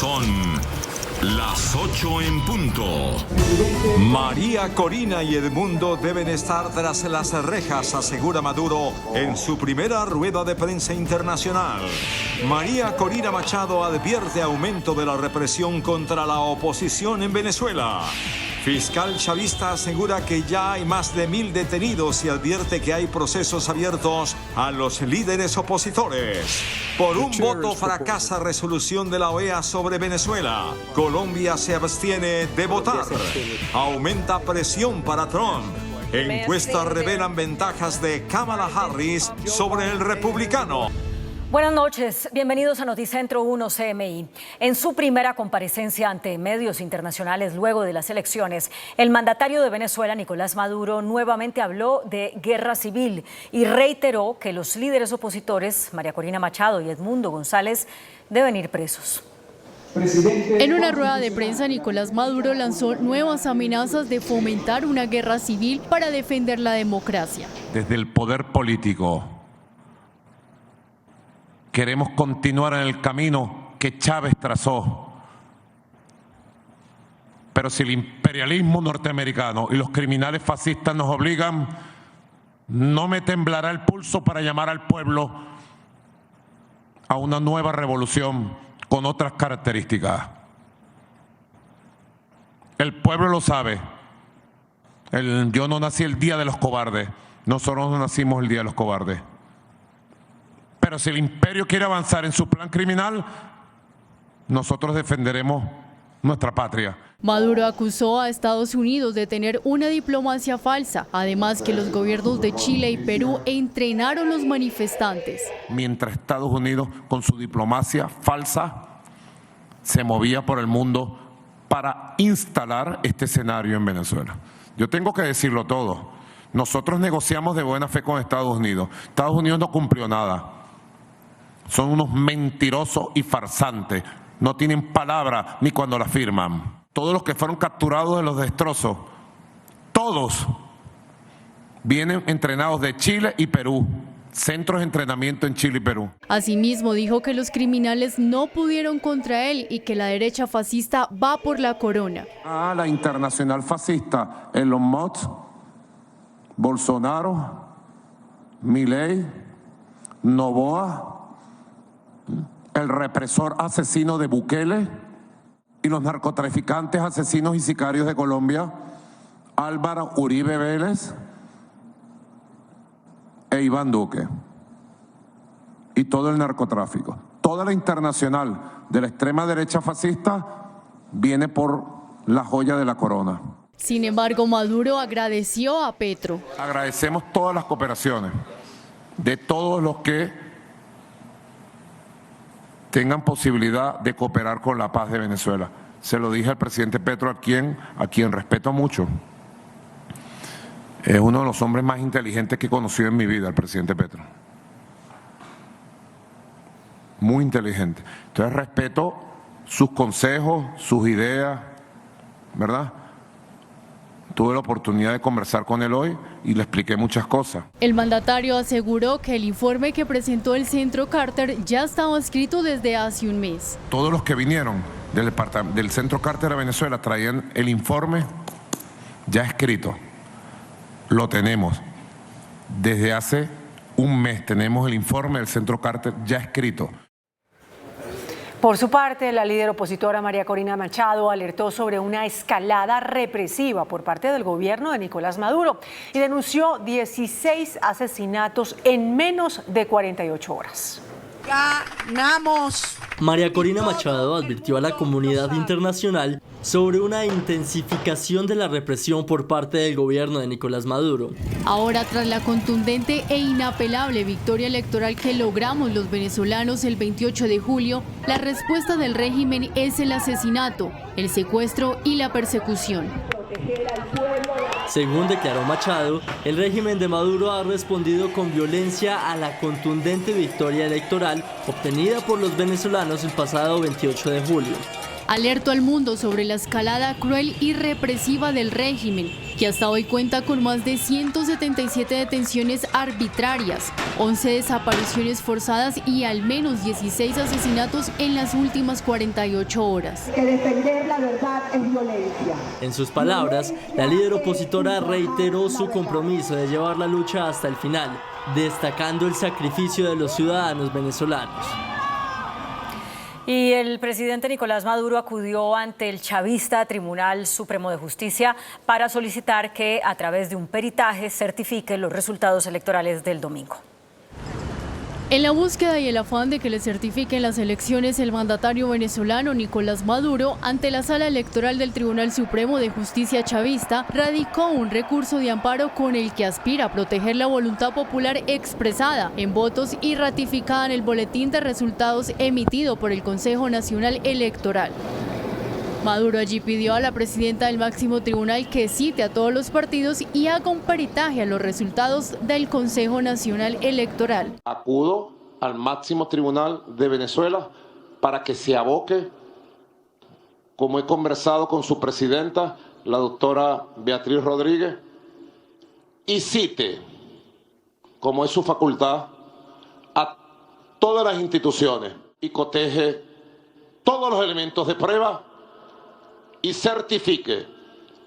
Son las 8 en punto. María Corina y Edmundo deben estar tras las rejas, asegura Maduro en su primera rueda de prensa internacional. María Corina Machado advierte aumento de la represión contra la oposición en Venezuela. Fiscal chavista asegura que ya hay más de 1.000 detenidos y advierte que hay procesos abiertos a los líderes opositores. Por un voto fracasa resolución de la OEA sobre Venezuela. Colombia se abstiene de votar. Aumenta presión para Trump. Encuestas revelan ventajas de Kamala Harris sobre el republicano. Buenas noches, bienvenidos a Noticentro 1 CMI. En su primera comparecencia ante medios internacionales luego de las elecciones, el mandatario de Venezuela, Nicolás Maduro, nuevamente habló de guerra civil y reiteró que los líderes opositores, María Corina Machado y Edmundo González, deben ir presos. En una rueda de prensa, Nicolás Maduro lanzó nuevas amenazas de fomentar una guerra civil para defender la democracia. Desde el poder político queremos continuar en el camino que Chávez trazó. Pero si el imperialismo norteamericano y los criminales fascistas nos obligan, no me temblará el pulso para llamar al pueblo a una nueva revolución con otras características. El pueblo lo sabe. Yo no nací el día de los cobardes. Nosotros no nacimos el día de los cobardes. Pero si el imperio quiere avanzar en su plan criminal, nosotros defenderemos nuestra patria. Maduro acusó a Estados Unidos de tener una diplomacia falsa, además que los gobiernos de Chile y Perú entrenaron los manifestantes. Mientras Estados Unidos, con su diplomacia falsa, se movía por el mundo para instalar este escenario en Venezuela. Yo tengo que decirlo todo. Nosotros negociamos de buena fe con Estados Unidos. Estados Unidos no cumplió nada. Son unos mentirosos y farsantes. No tienen palabra ni cuando la firman. Todos los que fueron capturados de los destrozos, todos vienen entrenados de Chile y Perú. Centros de entrenamiento en Chile y Perú. Asimismo, dijo que los criminales no pudieron contra él y que la derecha fascista va por la corona. La internacional fascista, Elon Musk, Bolsonaro, Milei, Noboa, el represor asesino de Bukele y los narcotraficantes asesinos y sicarios de Colombia, Álvaro Uribe Vélez e Iván Duque, y todo el narcotráfico. Toda la internacional de la extrema derecha fascista viene por la joya de la corona. Sin embargo, Maduro agradeció a Petro. Agradecemos todas las cooperaciones de todos los que tengan posibilidad de cooperar con la paz de Venezuela. Se lo dije al presidente Petro, a quien respeto mucho. Es uno de los hombres más inteligentes que he conocido en mi vida, el presidente Petro. Muy inteligente. Entonces respeto sus consejos, sus ideas, ¿verdad? Tuve la oportunidad de conversar con él hoy y le expliqué muchas cosas. El mandatario aseguró que el informe que presentó el Centro Carter ya estaba escrito desde hace un mes. Todos los que vinieron del Centro Carter a Venezuela traían el informe ya escrito. Lo tenemos. Desde hace un mes tenemos el informe del Centro Carter ya escrito. Por su parte, la líder opositora María Corina Machado alertó sobre una escalada represiva por parte del gobierno de Nicolás Maduro y denunció 16 asesinatos en menos de 48 horas. ¡Ganamos! María Corina Machado advirtió a la comunidad internacional sobre una intensificación de la represión por parte del gobierno de Nicolás Maduro. Ahora, tras la contundente e inapelable victoria electoral que logramos los venezolanos el 28 de julio, la respuesta del régimen es el asesinato, el secuestro y la persecución. Según declaró Machado, el régimen de Maduro ha respondido con violencia a la contundente victoria electoral obtenida por los venezolanos el pasado 28 de julio. Alertó al mundo sobre la escalada cruel y represiva del régimen, que hasta hoy cuenta con más de 177 detenciones arbitrarias, 11 desapariciones forzadas y al menos 16 asesinatos en las últimas 48 horas. Que defender la verdad es violencia. En sus palabras, la líder opositora reiteró su compromiso de llevar la lucha hasta el final, destacando el sacrificio de los ciudadanos venezolanos. Y el presidente Nicolás Maduro acudió ante el chavista Tribunal Supremo de Justicia para solicitar que a través de un peritaje certifique los resultados electorales del domingo. En la búsqueda y el afán de que le certifiquen las elecciones, el mandatario venezolano Nicolás Maduro, ante la Sala Electoral del Tribunal Supremo de Justicia chavista, radicó un recurso de amparo con el que aspira a proteger la voluntad popular expresada en votos y ratificada en el boletín de resultados emitido por el Consejo Nacional Electoral. Maduro allí pidió a la presidenta del máximo tribunal que cite a todos los partidos y haga un peritaje a los resultados del Consejo Nacional Electoral. Acudo al máximo tribunal de Venezuela para que se aboque, como he conversado con su presidenta, la doctora Beatriz Rodríguez, y cite, como es su facultad, a todas las instituciones y coteje todos los elementos de prueba y certifique,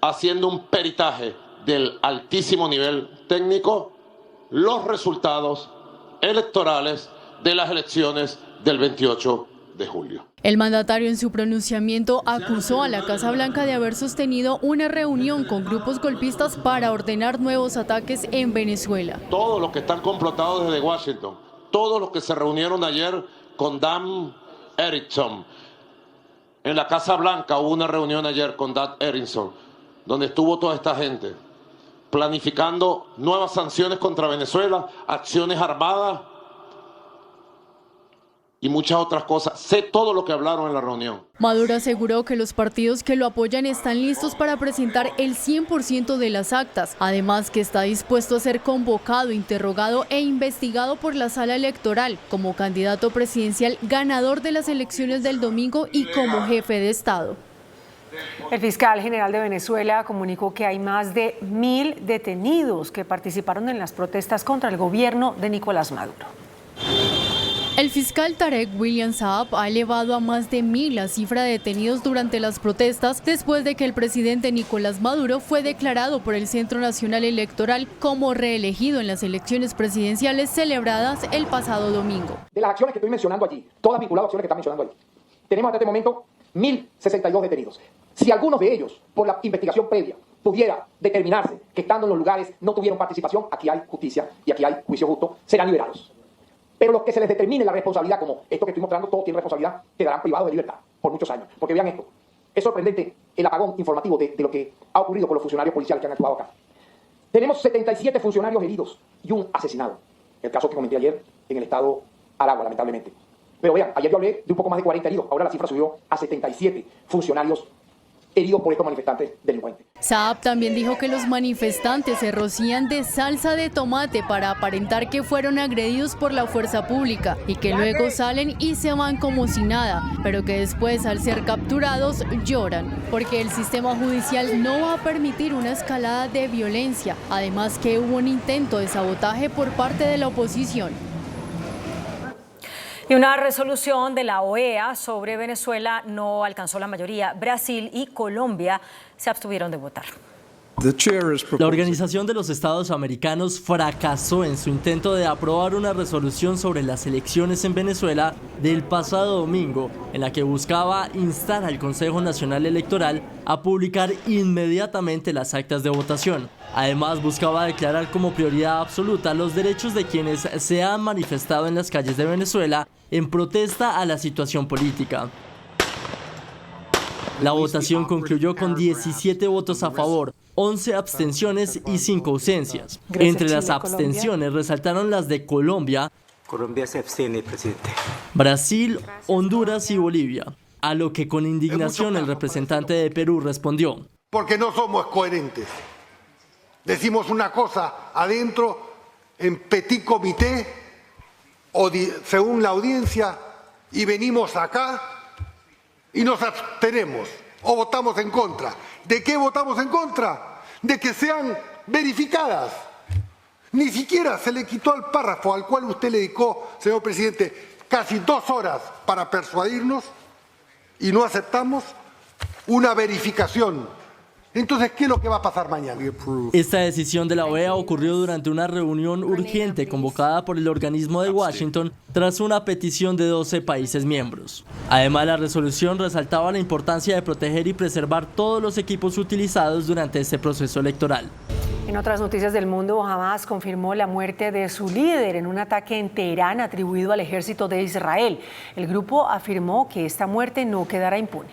haciendo un peritaje del altísimo nivel técnico, los resultados electorales de las elecciones del 28 de julio. El mandatario en su pronunciamiento acusó a la Casa Blanca de haber sostenido una reunión con grupos golpistas para ordenar nuevos ataques en Venezuela. Todos los que están complotados desde Washington, todos los que se reunieron ayer con Dan Erickson, en la Casa Blanca hubo una reunión ayer con Dan Erickson, donde estuvo toda esta gente, planificando nuevas sanciones contra Venezuela, acciones armadas y muchas otras cosas. Sé todo lo que hablaron en la reunión. Maduro aseguró que los partidos que lo apoyan están listos para presentar el 100% de las actas, además que está dispuesto a ser convocado, interrogado e investigado por la Sala Electoral como candidato presidencial ganador de las elecciones del domingo y como jefe de Estado. El fiscal general de Venezuela comunicó que hay más de 1.000 detenidos que participaron en las protestas contra el gobierno de Nicolás Maduro. El fiscal Tarek William Saab ha elevado a más de 1.000 la cifra de detenidos durante las protestas después de que el presidente Nicolás Maduro fue declarado por el Centro Nacional Electoral como reelegido en las elecciones presidenciales celebradas el pasado domingo. De las acciones que estoy mencionando allí, todas vinculadas a acciones que están mencionando allí, tenemos hasta este momento 1.062 detenidos. Si algunos de ellos, por la investigación previa, pudiera determinarse que estando en los lugares no tuvieron participación, aquí hay justicia y aquí hay juicio justo, serán liberados. Pero los que se les determine la responsabilidad, como esto que estoy mostrando, todos tienen responsabilidad, quedarán privados de libertad por muchos años. Porque vean esto, es sorprendente el apagón informativo de lo que ha ocurrido con los funcionarios policiales que han actuado acá. Tenemos 77 funcionarios heridos y un asesinado. El caso que comenté ayer en el estado Aragua, lamentablemente. Pero vean, ayer yo hablé de un poco más de 40 heridos, ahora la cifra subió a 77 funcionarios heridos por estos manifestantes delincuentes. Saab también dijo que los manifestantes se rocían de salsa de tomate para aparentar que fueron agredidos por la fuerza pública y que luego salen y se van como si nada, pero que después al ser capturados lloran, porque el sistema judicial no va a permitir una escalada de violencia, además que hubo un intento de sabotaje por parte de la oposición. Y una resolución de la OEA sobre Venezuela no alcanzó la mayoría. Brasil y Colombia se abstuvieron de votar. La Organización de los Estados Americanos fracasó en su intento de aprobar una resolución sobre las elecciones en Venezuela del pasado domingo, en la que buscaba instar al Consejo Nacional Electoral a publicar inmediatamente las actas de votación. Además, buscaba declarar como prioridad absoluta los derechos de quienes se han manifestado en las calles de Venezuela en protesta a la situación política. La votación concluyó con 17 votos a favor, 11 abstenciones y 5 ausencias. Entre las abstenciones resaltaron las de Colombia, Colombia se abstiene, presidente, Brasil, Honduras y Bolivia, a lo que con indignación el representante de Perú respondió: porque no somos coherentes. Decimos una cosa adentro, en petit comité, o según la audiencia, y venimos acá y nos abstenemos o votamos en contra. ¿De qué votamos en contra? De que sean verificadas. Ni siquiera se le quitó al párrafo al cual usted le dedicó, señor presidente, casi 2 horas para persuadirnos y no aceptamos una verificación. Entonces, ¿qué es lo que va a pasar mañana? Esta decisión de la OEA ocurrió durante una reunión urgente convocada por el organismo de Washington tras una petición de 12 países miembros. Además, la resolución resaltaba la importancia de proteger y preservar todos los equipos utilizados durante este proceso electoral. En otras noticias del mundo, Hamás confirmó la muerte de su líder en un ataque en Teherán atribuido al ejército de Israel. El grupo afirmó que esta muerte no quedará impune.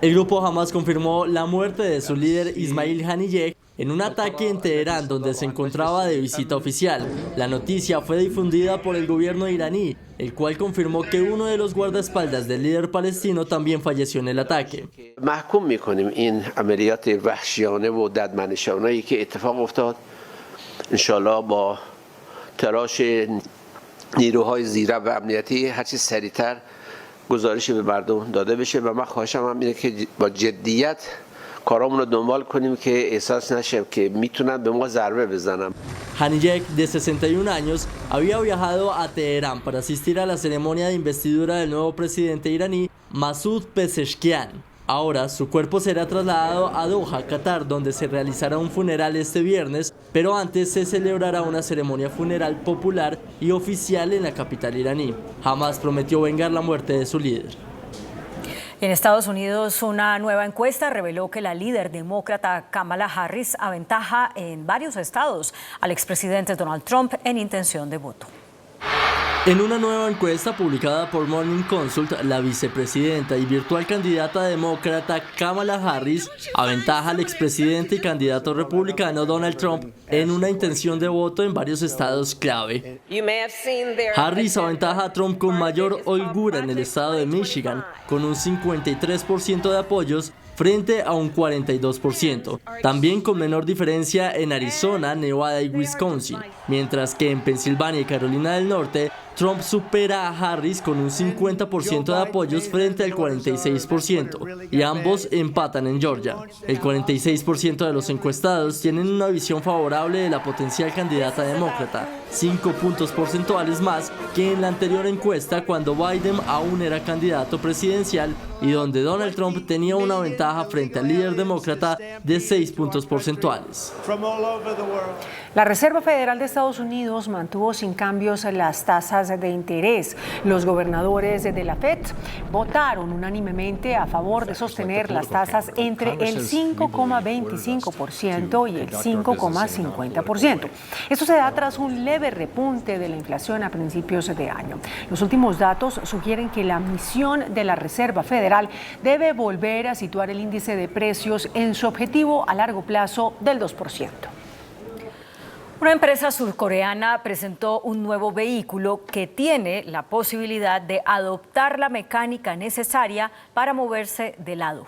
El grupo Hamás confirmó la muerte de su líder Ismail Haniyeh en un ataque en Teherán donde se encontraba de visita oficial. La noticia fue difundida por el gobierno iraní, el cual confirmó que uno de los guardaespaldas del líder palestino también falleció en el ataque. محکوم می‌کنیم این عملیات وحشیانه و ددمنشانه‌ای که اتفاق افتاد. ان شاءالله با تلاش نیروهای زیرا و امنیتی هرچی سریعتر گزارش به مردم داده بشه و من خواهشم هم اینه که با جدیت کارامون رو دنبال کنیم که احساس نشه که میتونن به ما ضربه بزنن. Haniyeh, de 61 años, había viajado a Teherán para asistir a la ceremonia de investidura del nuevo presidente iraní, Masoud Pezeshkian. Ahora, su cuerpo será trasladado a Doha, Qatar, donde se realizará un funeral este viernes, pero antes se celebrará una ceremonia funeral popular y oficial en la capital iraní. Hamás prometió vengar la muerte de su líder. En Estados Unidos, una nueva encuesta reveló que la líder demócrata Kamala Harris aventaja en varios estados al expresidente Donald Trump en intención de voto. En una nueva encuesta publicada por Morning Consult, la vicepresidenta y virtual candidata demócrata Kamala Harris aventaja al expresidente y candidato republicano Donald Trump en una intención de voto en varios estados clave. Harris aventaja a Trump con mayor holgura en el estado de Michigan, con un 53% de apoyos frente a un 42%. También con menor diferencia en Arizona, Nevada y Wisconsin, mientras que en Pensilvania y Carolina del Norte, Trump supera a Harris con un 50% de apoyos frente al 46%, y ambos empatan en Georgia. El 46% de los encuestados tienen una visión favorable de la potencial candidata demócrata, 5 puntos porcentuales más que en la anterior encuesta cuando Biden aún era candidato presidencial y donde Donald Trump tenía una ventaja frente al líder demócrata de 6 puntos porcentuales. La Reserva Federal de Estados Unidos mantuvo sin cambios las tasas de interés. Los gobernadores de la Fed votaron unánimemente a favor de sostener las tasas entre el 5,25% y el 5,50%. Esto se da tras un leve repunte de la inflación a principios de año. Los últimos datos sugieren que la misión de la Reserva Federal debe volver a situar el índice de precios en su objetivo a largo plazo del 2%. Una empresa surcoreana presentó un nuevo vehículo que tiene la posibilidad de adoptar la mecánica necesaria para moverse de lado.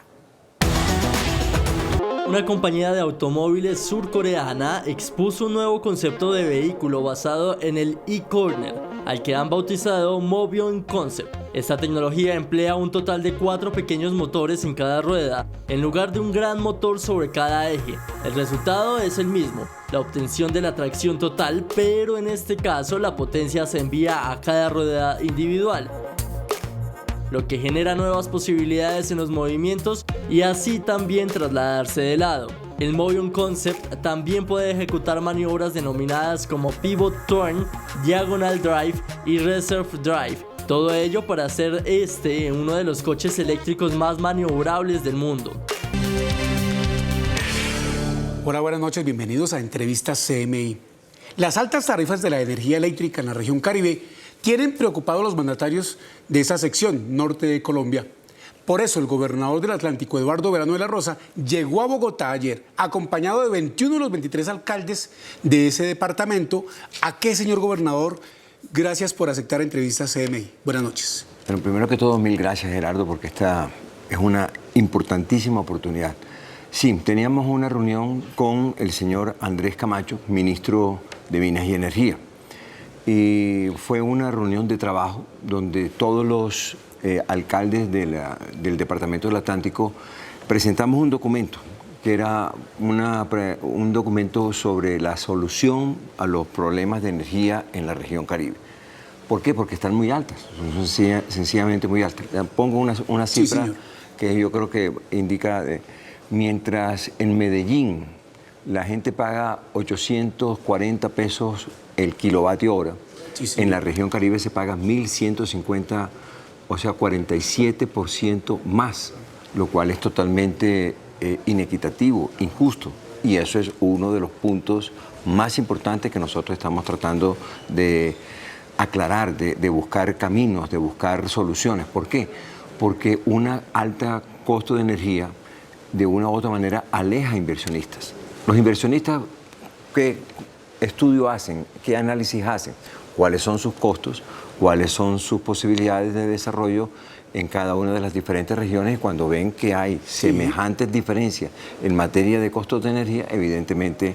Una compañía de automóviles surcoreana expuso un nuevo concepto de vehículo basado en el e-corner, al que han bautizado Mobion Concept. Esta tecnología emplea un total de 4 pequeños motores en cada rueda, en lugar de un gran motor sobre cada eje. El resultado es el mismo, la obtención de la tracción total, pero en este caso la potencia se envía a cada rueda individual, lo que genera nuevas posibilidades en los movimientos y así también trasladarse de lado. El Mobion Concept también puede ejecutar maniobras denominadas como Pivot Turn, Diagonal Drive y Reserve Drive. Todo ello para hacer uno de los coches eléctricos más maniobrables del mundo. Hola, buenas noches, bienvenidos a Entrevistas CMI. Las altas tarifas de la energía eléctrica en la región Caribe tienen preocupados a los mandatarios de esa sección norte de Colombia. Por eso el gobernador del Atlántico, Eduardo Verano de la Rosa, llegó a Bogotá ayer, acompañado de 21 de los 23 alcaldes de ese departamento. ¿A qué, señor gobernador? Gracias por aceptar Entrevistas CMI. Buenas noches. Bueno, primero que todo, mil gracias, Gerardo, porque esta es una importantísima oportunidad. Sí, teníamos una reunión con el señor Andrés Camacho, ministro de Minas y Energía. y fue una reunión de trabajo donde todos los alcaldes del Departamento del Atlántico presentamos un documento que era un documento sobre la solución a los problemas de energía en la región Caribe. ¿Por qué? Porque están muy altas, son sencillamente muy altas. Pongo una cifra que yo creo que indica, mientras en Medellín la gente paga 840 pesos el kilovatio hora, en la región Caribe se paga 1.150, o sea, 47% más, lo cual es totalmente inequitativo, injusto. Y eso es uno de los puntos más importantes que nosotros estamos tratando de aclarar, de buscar caminos, de buscar soluciones. ¿Por qué? Porque una alta costo de energía de una u otra manera aleja a inversionistas. Los inversionistas, ¿qué estudio hacen? ¿Qué análisis hacen? ¿Cuáles son sus costos? ¿Cuáles son sus posibilidades de desarrollo en cada una de las diferentes regiones? Y cuando ven que hay semejantes diferencias en materia de costos de energía, evidentemente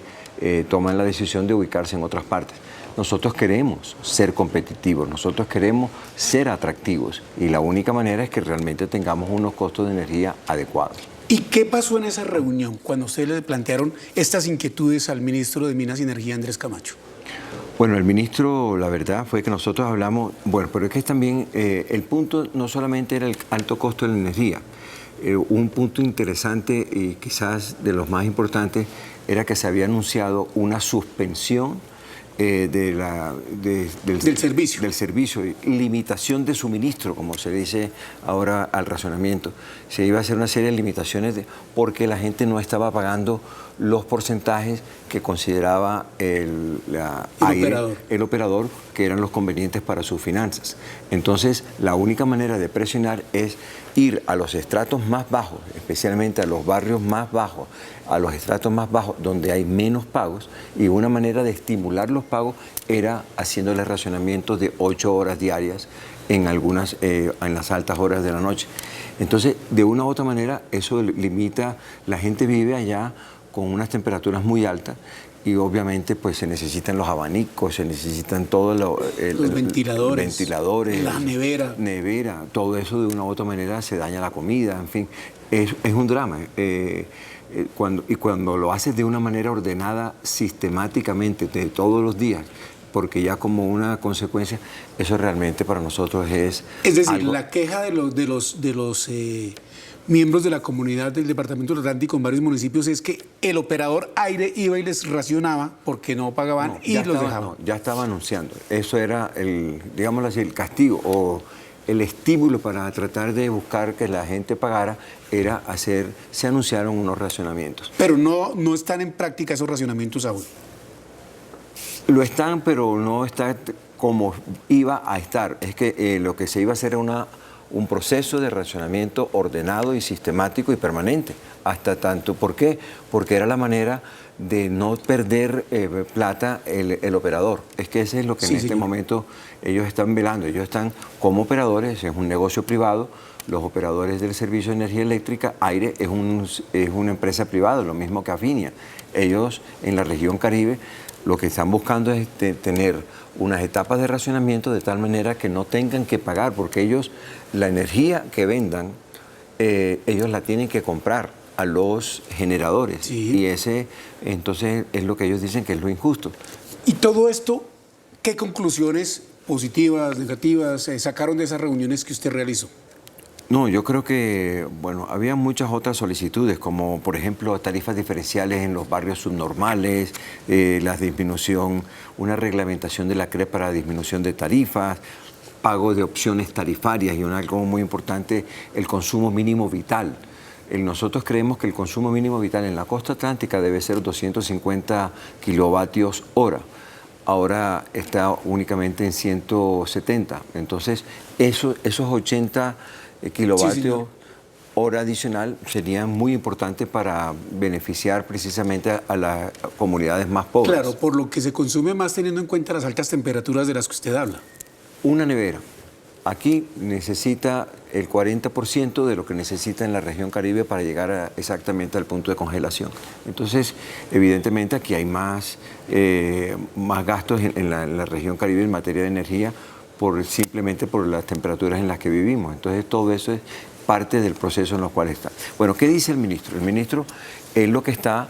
toman la decisión de ubicarse en otras partes. Nosotros queremos ser competitivos, nosotros queremos ser atractivos y la única manera es que realmente tengamos unos costos de energía adecuados. ¿Y qué pasó en esa reunión cuando ustedes le plantearon estas inquietudes al ministro de Minas y Energía, Andrés Camacho? Bueno, el ministro, la verdad fue que nosotros hablamos, bueno, pero es que también el punto no solamente era el alto costo de la energía, un punto interesante y quizás de los más importantes era que se había anunciado una suspensión del servicio, limitación de suministro, como se dice ahora al racionamiento. Se iba a hacer una serie de limitaciones porque la gente no estaba pagando los porcentajes que consideraba el operador, que eran los convenientes para sus finanzas. Entonces, la única manera de presionar es ir a los estratos más bajos, especialmente a los barrios más bajos, a los estratos más bajos donde hay menos pagos, y una manera de estimular los pagos era haciéndole racionamientos de 8 horas diarias en las altas horas de la noche. Entonces, de una u otra manera, eso limita, la gente vive allá con unas temperaturas muy altas y obviamente pues se necesitan los abanicos, se necesitan todos los ventiladores, la nevera, todo eso de una u otra manera se daña la comida, en fin, es un drama. Cuando lo haces de una manera ordenada, sistemáticamente, de todos los días, porque ya como una consecuencia, eso realmente para nosotros es... Es decir, la queja de los miembros de la comunidad del Departamento del Atlántico en varios municipios es que el operador Aire iba y les racionaba porque no pagaban y los dejaban. No, ya estaba anunciando. Eso era digámoslo así, el castigo o el estímulo para tratar de buscar que la gente pagara era se anunciaron unos racionamientos. Pero no están en práctica esos racionamientos aún. Lo están, pero no está como iba a estar. Es que lo que se iba a hacer era un proceso de racionamiento ordenado y sistemático y permanente. Hasta tanto, ¿por qué? Porque era la manera de no perder plata el operador. Es que ese es lo que en este momento ellos están velando. Ellos están como operadores, es un negocio privado. Los operadores del servicio de energía eléctrica, Aire, es una empresa privada, lo mismo que Afinia. Ellos en la región Caribe lo que están buscando es tener unas etapas de racionamiento de tal manera que no tengan que pagar, porque ellos, la energía que vendan, ellos la tienen que comprar a los generadores. Y ese, entonces, es lo que ellos dicen que es lo injusto. Y todo esto, ¿qué conclusiones positivas, negativas sacaron de esas reuniones que usted realizó? No, yo creo que, bueno, había muchas otras solicitudes, como por ejemplo tarifas diferenciales en los barrios subnormales, la disminución, una reglamentación de la CREP para disminución de tarifas, pago de opciones tarifarias y algo muy importante, el consumo mínimo vital. Nosotros creemos que el consumo mínimo vital en la costa atlántica debe ser 250 kilovatios hora. Ahora está únicamente en 170. Entonces, esos 80 kilovatios hora adicional serían muy importantes para beneficiar precisamente a las comunidades más pobres. Claro, por lo que se consume más teniendo en cuenta las altas temperaturas de las que usted habla. Una nevera. aquí necesita el 40% de lo que necesita en la región Caribe para llegar exactamente al punto de congelación. Entonces, evidentemente aquí hay más gastos en la región Caribe en materia de energía simplemente por las temperaturas en las que vivimos. Entonces, todo eso es parte del proceso en el cual está. Bueno, ¿qué dice el ministro? El ministro, él lo que está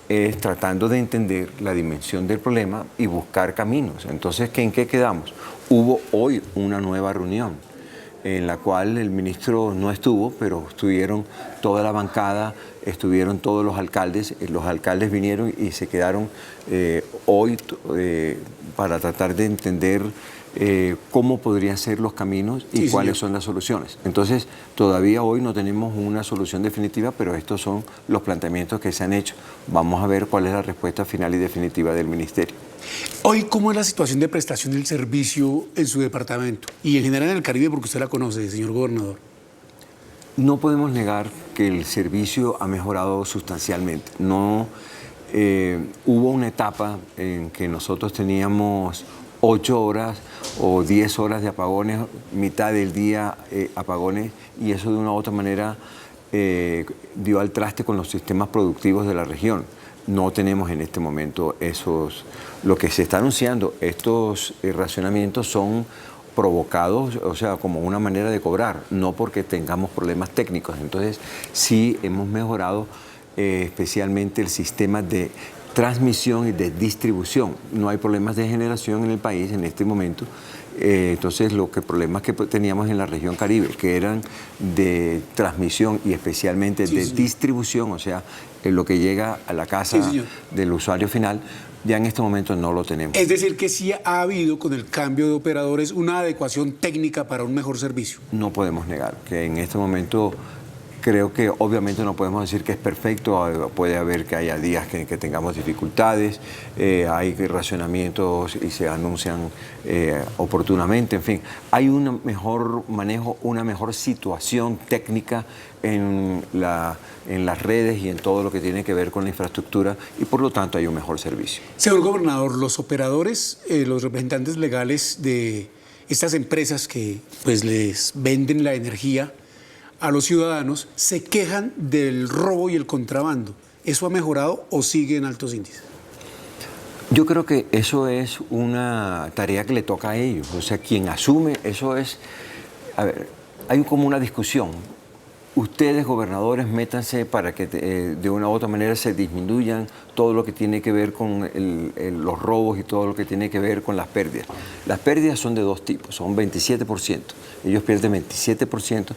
es tratando de entender la dimensión del problema y buscar caminos. Entonces, ¿en qué quedamos? Hubo hoy una nueva reunión en la cual el ministro no estuvo, pero estuvieron toda la bancada, estuvieron todos los alcaldes vinieron y se quedaron hoy para tratar de entender cómo podrían ser los caminos y cuáles son las soluciones. Entonces, todavía hoy no tenemos una solución definitiva, pero estos son los planteamientos que se han hecho. Vamos a ver cuál es la respuesta final y definitiva del ministerio. Hoy, ¿cómo es la situación de prestación del servicio en su departamento? Y en general en el Caribe, porque usted la conoce, señor gobernador. No podemos negar que el servicio ha mejorado sustancialmente. No hubo una etapa en que nosotros teníamos 8 horas o 10 horas de apagones, mitad del día apagones, y eso de una u otra manera dio al traste con los sistemas productivos de la región. No tenemos en este momento lo que se está anunciando, estos racionamientos son provocados, o sea, como una manera de cobrar, no porque tengamos problemas técnicos. Entonces, sí hemos mejorado especialmente el sistema de transmisión y de distribución. No hay problemas de generación en el país en este momento. Entonces, problemas que teníamos en la región Caribe, que eran de transmisión y especialmente de distribución, o sea, lo que llega a la casa del usuario final, ya en este momento no lo tenemos. Es decir, que sí ha habido con el cambio de operadores una adecuación técnica para un mejor servicio. No podemos negar que en este momento creo que obviamente no podemos decir que es perfecto, puede haber que haya días que tengamos dificultades, hay racionamientos y se anuncian oportunamente, en fin, hay un mejor manejo, una mejor situación técnica en las redes y en todo lo que tiene que ver con la infraestructura y por lo tanto hay un mejor servicio. Señor gobernador, los operadores, los representantes legales de estas empresas que pues les venden la energía a los ciudadanos, se quejan del robo y el contrabando. ¿Eso ha mejorado o sigue en altos índices? Yo creo que eso es una tarea que le toca a ellos. O sea, quien asume eso es... A ver, hay como una discusión. Ustedes, gobernadores, métanse para que de una u otra manera se disminuyan todo lo que tiene que ver con los robos y todo lo que tiene que ver con las pérdidas. Las pérdidas son de dos tipos, son 27%. Ellos pierden 27%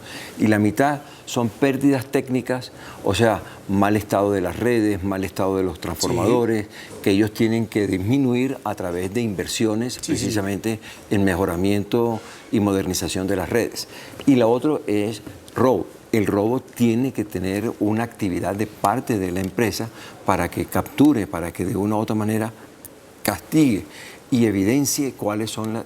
y la mitad son pérdidas técnicas, o sea, mal estado de las redes, mal estado de los transformadores, que ellos tienen que disminuir a través de inversiones, precisamente en mejoramiento y modernización de las redes. Y la otra es robo. El robo tiene que tener una actividad de parte de la empresa para que capture, para que de una u otra manera castigue y evidencie cuáles son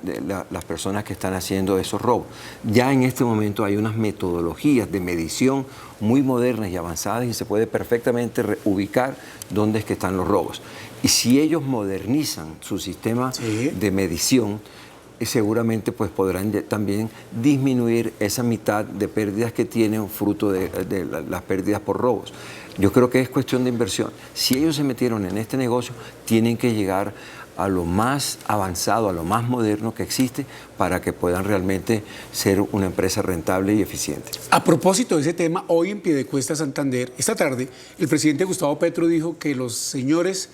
las personas que están haciendo esos robos. Ya en este momento hay unas metodologías de medición muy modernas y avanzadas y se puede perfectamente ubicar dónde es que están los robos. Y si ellos modernizan su sistema de medición, seguramente pues podrán también disminuir esa mitad de pérdidas que tienen fruto de las pérdidas por robos. Yo creo que es cuestión de inversión. Si ellos se metieron en este negocio, tienen que llegar a lo más avanzado, a lo más moderno que existe para que puedan realmente ser una empresa rentable y eficiente. A propósito de ese tema, hoy en Piedecuesta, Santander, esta tarde, el presidente Gustavo Petro dijo que los señores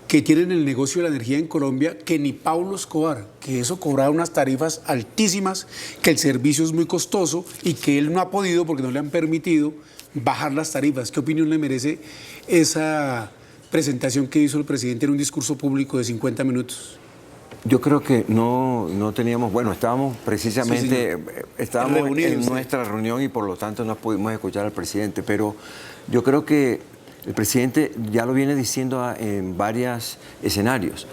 que tienen el negocio de la energía en Colombia, que ni Pablo Escobar, que eso cobraba unas tarifas altísimas, que el servicio es muy costoso y que él no ha podido porque no le han permitido bajar las tarifas. ¿Qué opinión le merece esa presentación que hizo el presidente en un discurso público de 50 minutos? Yo creo que no teníamos, bueno, estábamos precisamente, estábamos en nuestra reunión y por lo tanto no pudimos escuchar al presidente, pero yo creo que el presidente ya lo viene diciendo en varios escenarios,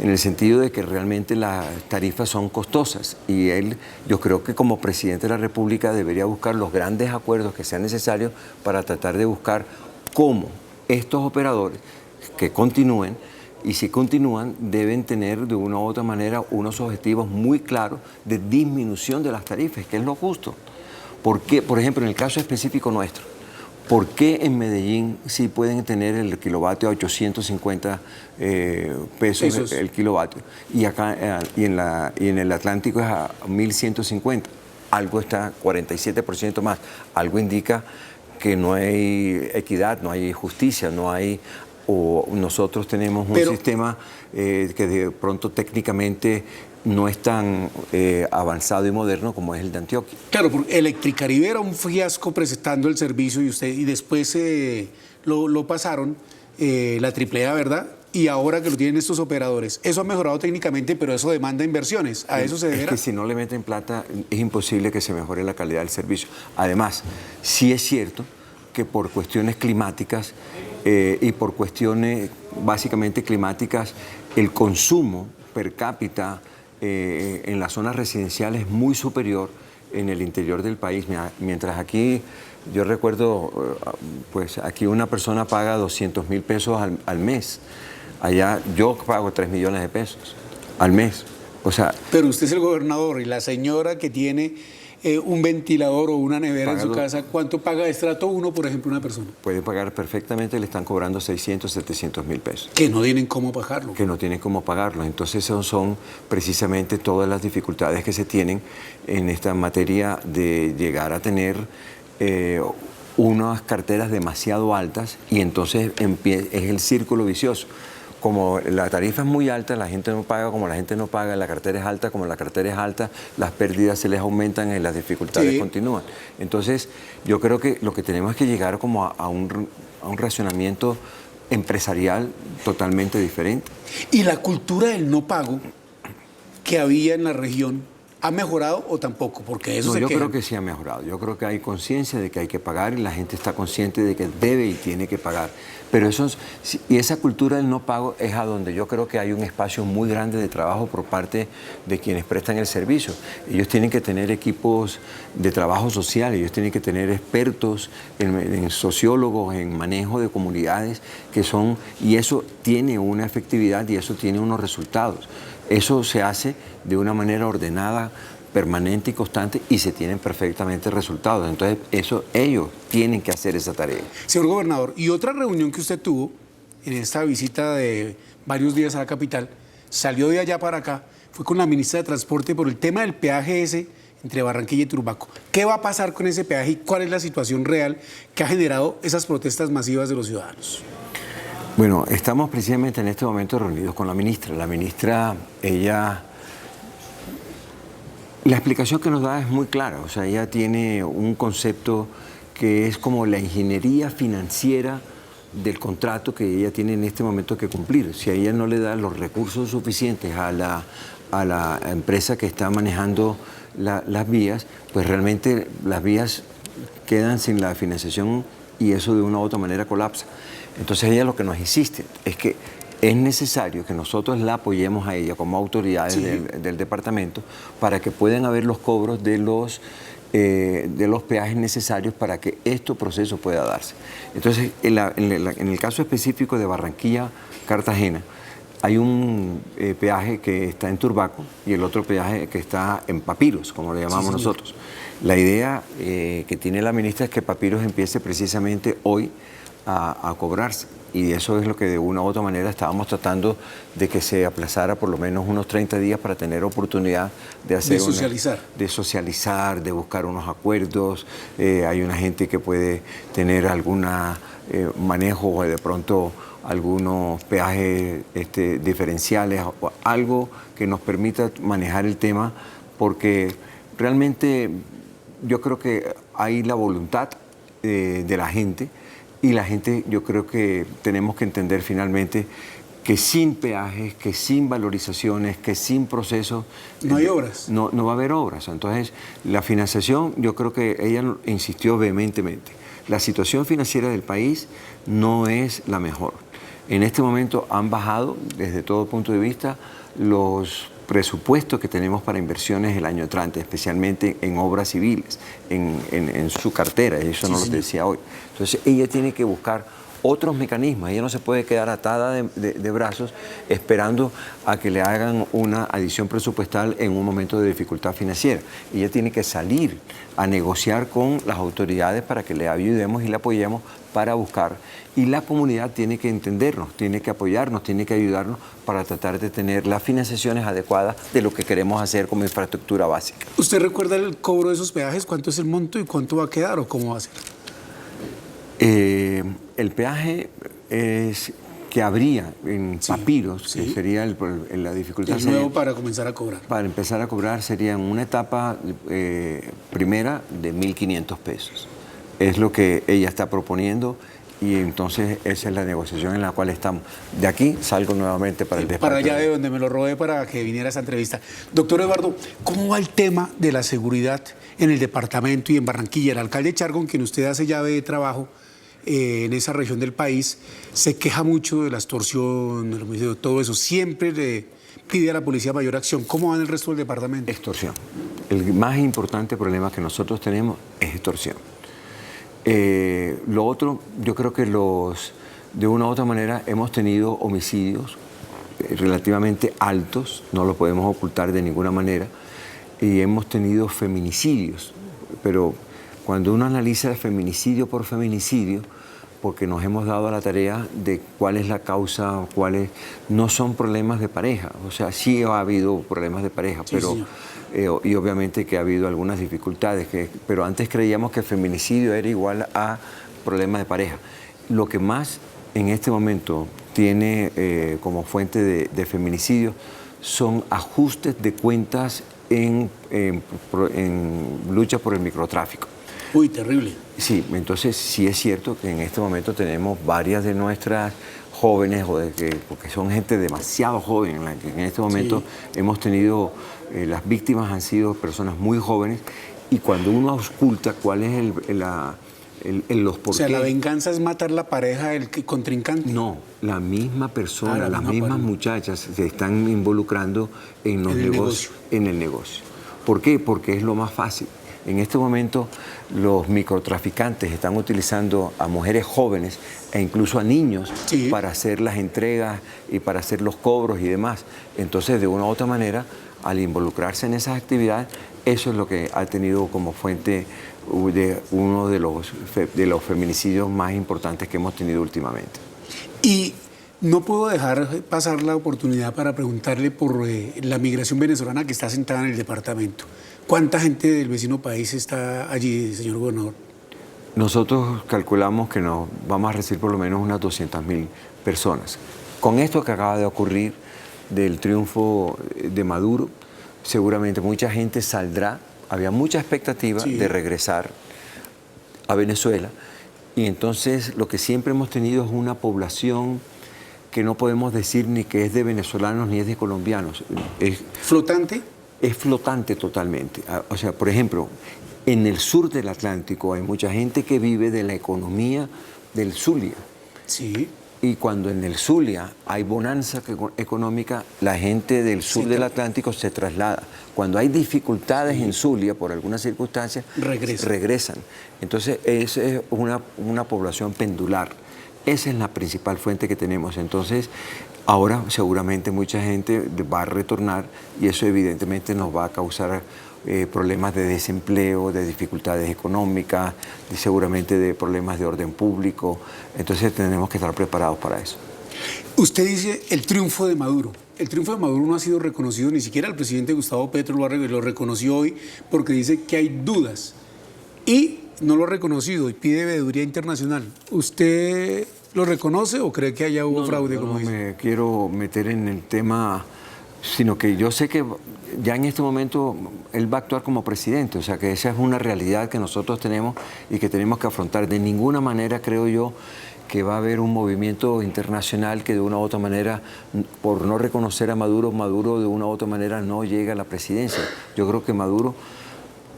en el sentido de que realmente las tarifas son costosas y él, yo creo que como presidente de la República debería buscar los grandes acuerdos que sean necesarios para tratar de buscar cómo estos operadores que continúen y si continúan deben tener de una u otra manera unos objetivos muy claros de disminución de las tarifas, que es lo justo. Porque, por ejemplo, en el caso específico nuestro, ¿por qué en Medellín sí pueden tener el kilovatio a 850 pesos el kilovatio y acá y en el Atlántico es a 1150? Algo está 47% más. Algo indica que no hay equidad, no hay justicia, no hay... O nosotros tenemos un sistema que de pronto técnicamente no es tan avanzado y moderno como es el de Antioquia. Claro, porque Electricaribe era un fiasco presentando el servicio y después lo pasaron la AAA, ¿verdad? Y ahora que lo tienen estos operadores. Eso ha mejorado técnicamente, pero eso demanda inversiones. ¿A eso se deberá? Es que si no le meten plata, es imposible que se mejore la calidad del servicio. Además, sí es cierto que por cuestiones climáticas y por cuestiones básicamente climáticas, el consumo per cápita en las zonas residenciales es muy superior en el interior del país. Mientras aquí, yo recuerdo, pues aquí una persona paga 200.000 pesos al mes. Allá yo pago 3 millones de pesos al mes. O sea, pero usted es el gobernador y la señora que tiene un ventilador o una nevera en su casa, ¿cuánto paga de estrato 1, por ejemplo, una persona? Puede pagar perfectamente, le están cobrando 600, 700.000 pesos. Que no tienen cómo pagarlo. Que no tienen cómo pagarlo. Entonces son precisamente todas las dificultades que se tienen en esta materia de llegar a tener unas carteras demasiado altas y entonces es el círculo vicioso. Como la tarifa es muy alta, la gente no paga, como la gente no paga, la cartera es alta, como la cartera es alta, las pérdidas se les aumentan y las dificultades continúan. Entonces, yo creo que lo que tenemos es que llegar como a un racionamiento empresarial totalmente diferente. ¿Y la cultura del no pago que había en la región ha mejorado o tampoco? Porque eso yo creo que sí ha mejorado. Yo creo que hay conciencia de que hay que pagar y la gente está consciente de que debe y tiene que pagar. Pero y esa cultura del no pago es a donde yo creo que hay un espacio muy grande de trabajo por parte de quienes prestan el servicio. Ellos tienen que tener equipos de trabajo social, ellos tienen que tener expertos en sociólogos, en manejo de comunidades, y eso tiene una efectividad y eso tiene unos resultados. Eso se hace de una manera ordenada, permanente y constante y se tienen perfectamente resultados. Entonces, ellos tienen que hacer esa tarea. Señor gobernador, y otra reunión que usted tuvo en esta visita de varios días a la capital, salió de allá para acá, fue con la ministra de Transporte por el tema del peaje ese entre Barranquilla y Turbaco. ¿Qué va a pasar con ese peaje y cuál es la situación real que ha generado esas protestas masivas de los ciudadanos? Bueno, estamos precisamente en este momento reunidos con la ministra. La ministra, la explicación que nos da es muy clara. O sea, ella tiene un concepto que es como la ingeniería financiera del contrato que ella tiene en este momento que cumplir. Si a ella no le da los recursos suficientes a la empresa que está manejando las vías, pues realmente las vías quedan sin la financiación y eso de una u otra manera colapsa. Entonces ella lo que nos insiste es que es necesario que nosotros la apoyemos a ella como autoridades del departamento para que puedan haber los cobros de los peajes necesarios para que este proceso pueda darse. Entonces, en el caso específico de Barranquilla-Cartagena, hay un peaje que está en Turbaco y el otro peaje que está en Papiros, como le llamamos nosotros. La idea que tiene la ministra es que Papiros empiece precisamente hoy a cobrarse. Y eso es lo que de una u otra manera estábamos tratando de que se aplazara por lo menos unos 30 días para tener oportunidad de hacer de socializar, de buscar unos acuerdos. Hay una gente que puede tener algún manejo o de pronto algunos peajes diferenciales o algo que nos permita manejar el tema, porque realmente yo creo que hay la voluntad de la gente. Y la gente, yo creo que tenemos que entender finalmente que sin peajes, que sin valorizaciones, que sin procesos... No hay obras. No va a haber obras. Entonces, la financiación, yo creo que ella insistió vehementemente. La situación financiera del país no es la mejor. En este momento han bajado, desde todo punto de vista, los presupuestos que tenemos para inversiones el año entrante, especialmente en obras civiles, en su cartera, y eso no lo decía hoy. Entonces ella tiene que buscar otros mecanismos. Ella no se puede quedar atada de brazos esperando a que le hagan una adición presupuestal en un momento de dificultad financiera. Ella tiene que salir a negociar con las autoridades para que le ayudemos y le apoyemos para buscar. Y la comunidad tiene que entendernos, tiene que apoyarnos, tiene que ayudarnos para tratar de tener las financiaciones adecuadas de lo que queremos hacer como infraestructura básica. ¿Usted recuerda el cobro de esos peajes? ¿Cuánto es el monto y cuánto va a quedar o cómo va a ser? El peaje es que habría en Papiros, que sería la dificultad. El nuevo para comenzar a cobrar. Para empezar a cobrar sería en una etapa primera de 1.500 pesos. Es lo que ella está proponiendo y entonces esa es la negociación en la cual estamos. De aquí salgo nuevamente para el departamento. Para allá de donde me lo robé para que viniera esa entrevista. Doctor Eduardo, ¿cómo va el tema de la seguridad en el departamento y en Barranquilla? El alcalde Char, quien usted hace llave de trabajo en esa región del país, se queja mucho de la extorsión, el homicidio, todo eso. Siempre le pide a la policía mayor acción. ¿Cómo va en el resto del departamento? Extorsión. El más importante problema que nosotros tenemos es extorsión. Lo otro, yo creo que de una u otra manera hemos tenido homicidios relativamente altos, no los podemos ocultar de ninguna manera, y hemos tenido feminicidios, pero cuando uno analiza feminicidio por feminicidio, porque nos hemos dado a la tarea de cuál es la causa, no son problemas de pareja, o sea, sí ha habido problemas de pareja, sí, pero y obviamente que ha habido algunas dificultades, pero antes creíamos que el feminicidio era igual a problemas de pareja. Lo que más en este momento tiene como fuente de feminicidio son ajustes de cuentas en lucha por el microtráfico. Uy, terrible. Sí, entonces sí es cierto que en este momento tenemos varias de nuestras jóvenes, porque son gente demasiado joven, en este momento hemos tenido, las víctimas han sido personas muy jóvenes, y cuando uno ausculta cuál es los por qué. O sea, ¿la venganza es matar la pareja del contrincante? No, la misma persona, las mismas muchachas se están involucrando en los negocios, en el negocio. ¿Por qué? Porque es lo más fácil. En este momento los microtraficantes están utilizando a mujeres jóvenes e incluso a niños para hacer las entregas y para hacer los cobros y demás. Entonces, de una u otra manera, al involucrarse en esas actividades, eso es lo que ha tenido como fuente de uno de los feminicidios más importantes que hemos tenido últimamente. Y no puedo dejar pasar la oportunidad para preguntarle por la migración venezolana que está sentada en el departamento. ¿Cuánta gente del vecino país está allí, señor gobernador? Nosotros calculamos que nos vamos a recibir por lo menos unas 200.000 personas. Con esto que acaba de ocurrir del triunfo de Maduro, seguramente mucha gente saldrá. Había mucha expectativa de regresar a Venezuela, y entonces lo que siempre hemos tenido es una población que no podemos decir ni que es de venezolanos ni es de colombianos. ¿Flotante? Es flotante totalmente. O sea, por ejemplo, en el sur del Atlántico hay mucha gente que vive de la economía del Zulia. Sí. Y cuando en el Zulia hay bonanza económica, la gente del sur del Atlántico se traslada. Cuando hay dificultades en Zulia, por algunas circunstancias, regresan. Entonces, esa es una población pendular. Esa es la principal fuente que tenemos. Entonces, ahora seguramente mucha gente va a retornar, y eso evidentemente nos va a causar problemas de desempleo, de dificultades económicas, seguramente de problemas de orden público. Entonces tenemos que estar preparados para eso. Usted dice el triunfo de Maduro. El triunfo de Maduro no ha sido reconocido, ni siquiera el presidente Gustavo Petro lo reconoció hoy, porque dice que hay dudas. Y no lo ha reconocido y pide veeduría internacional. ¿Usted lo reconoce o cree que haya hubo fraude? No me quiero meter en el tema, sino que yo sé que ya en este momento él va a actuar como presidente, o sea que esa es una realidad que nosotros tenemos y que tenemos que afrontar. De ninguna manera creo yo que va a haber un movimiento internacional que de una u otra manera, por no reconocer a Maduro de una u otra manera no llega a la presidencia. Yo creo que Maduro,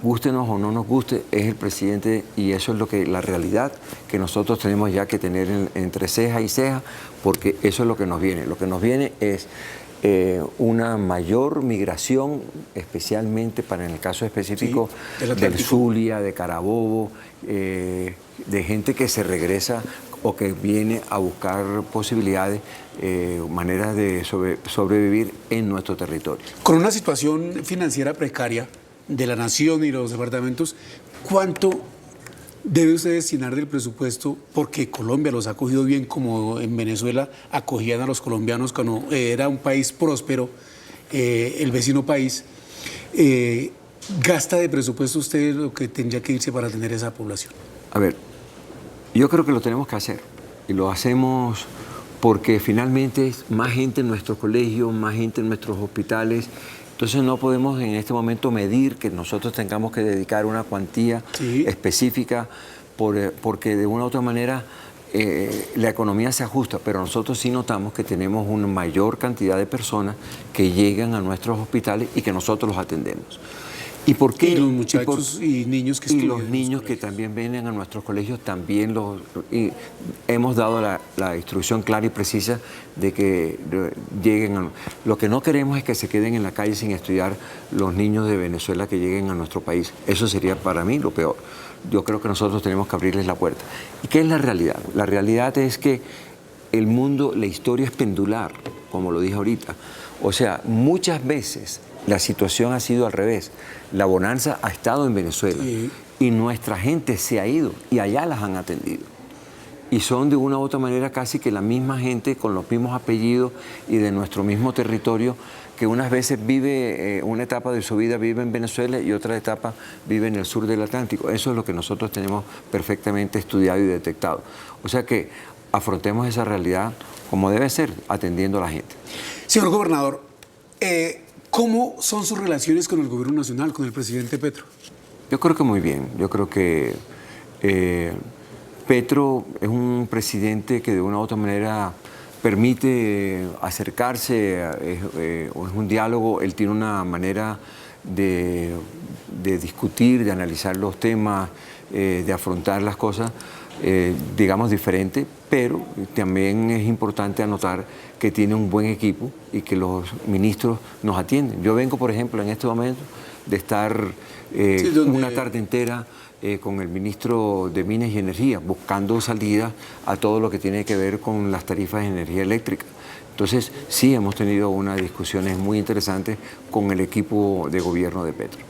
gústenos o no nos guste, es el presidente, y eso es la realidad que nosotros tenemos ya que tener entre ceja y ceja, porque eso es lo que nos viene. Lo que nos viene es una mayor migración, especialmente para en el caso específico del Zulia, de Carabobo, gente que se regresa o que viene a buscar posibilidades, maneras de sobrevivir en nuestro territorio. Con una situación financiera precaria de la nación y los departamentos, ¿cuánto debe usted destinar del presupuesto? Porque Colombia los ha acogido bien, como en Venezuela acogían a los colombianos cuando era un país próspero, el vecino país. ¿Gasta de presupuesto usted lo que tendría que irse para tener esa población? A ver, yo creo que lo tenemos que hacer y lo hacemos porque finalmente es más gente en nuestros colegios, más gente en nuestros hospitales. Entonces no podemos en este momento medir que nosotros tengamos que dedicar una cuantía específica porque de una u otra manera la economía se ajusta, pero nosotros sí notamos que tenemos una mayor cantidad de personas que llegan a nuestros hospitales y que nosotros los atendemos. ¿Y por qué? Y los muchachos y niños que estudian. Y los niños que también vienen a nuestros colegios, también hemos dado la instrucción clara y precisa de que lleguen. Lo que no queremos es que se queden en la calle sin estudiar los niños de Venezuela que lleguen a nuestro país. Eso sería para mí lo peor. Yo creo que nosotros tenemos que abrirles la puerta. ¿Y qué es la realidad? La realidad es que el mundo, la historia es pendular, como lo dije ahorita. O sea, muchas veces la situación ha sido al revés. La bonanza ha estado en Venezuela y nuestra gente se ha ido y allá las han atendido. Y son de una u otra manera casi que la misma gente con los mismos apellidos y de nuestro mismo territorio que unas veces vive, una etapa de su vida vive en Venezuela y otra etapa vive en el sur del Atlántico. Eso es lo que nosotros tenemos perfectamente estudiado y detectado. O sea que afrontemos esa realidad como debe ser, atendiendo a la gente. Señor gobernador, ¿cómo son sus relaciones con el gobierno nacional, con el presidente Petro? Yo creo que muy bien. Yo creo que Petro es un presidente que de una u otra manera permite acercarse, es un diálogo, él tiene una manera de discutir, de analizar los temas, de afrontar las cosas, digamos, diferente, pero también es importante anotar que tiene un buen equipo y que los ministros nos atienden. Yo vengo, por ejemplo, en este momento de estar una tarde entera con el ministro de Minas y Energía, buscando salidas a todo lo que tiene que ver con las tarifas de energía eléctrica. Entonces, sí, hemos tenido unas discusiones muy interesantes con el equipo de gobierno de Petro.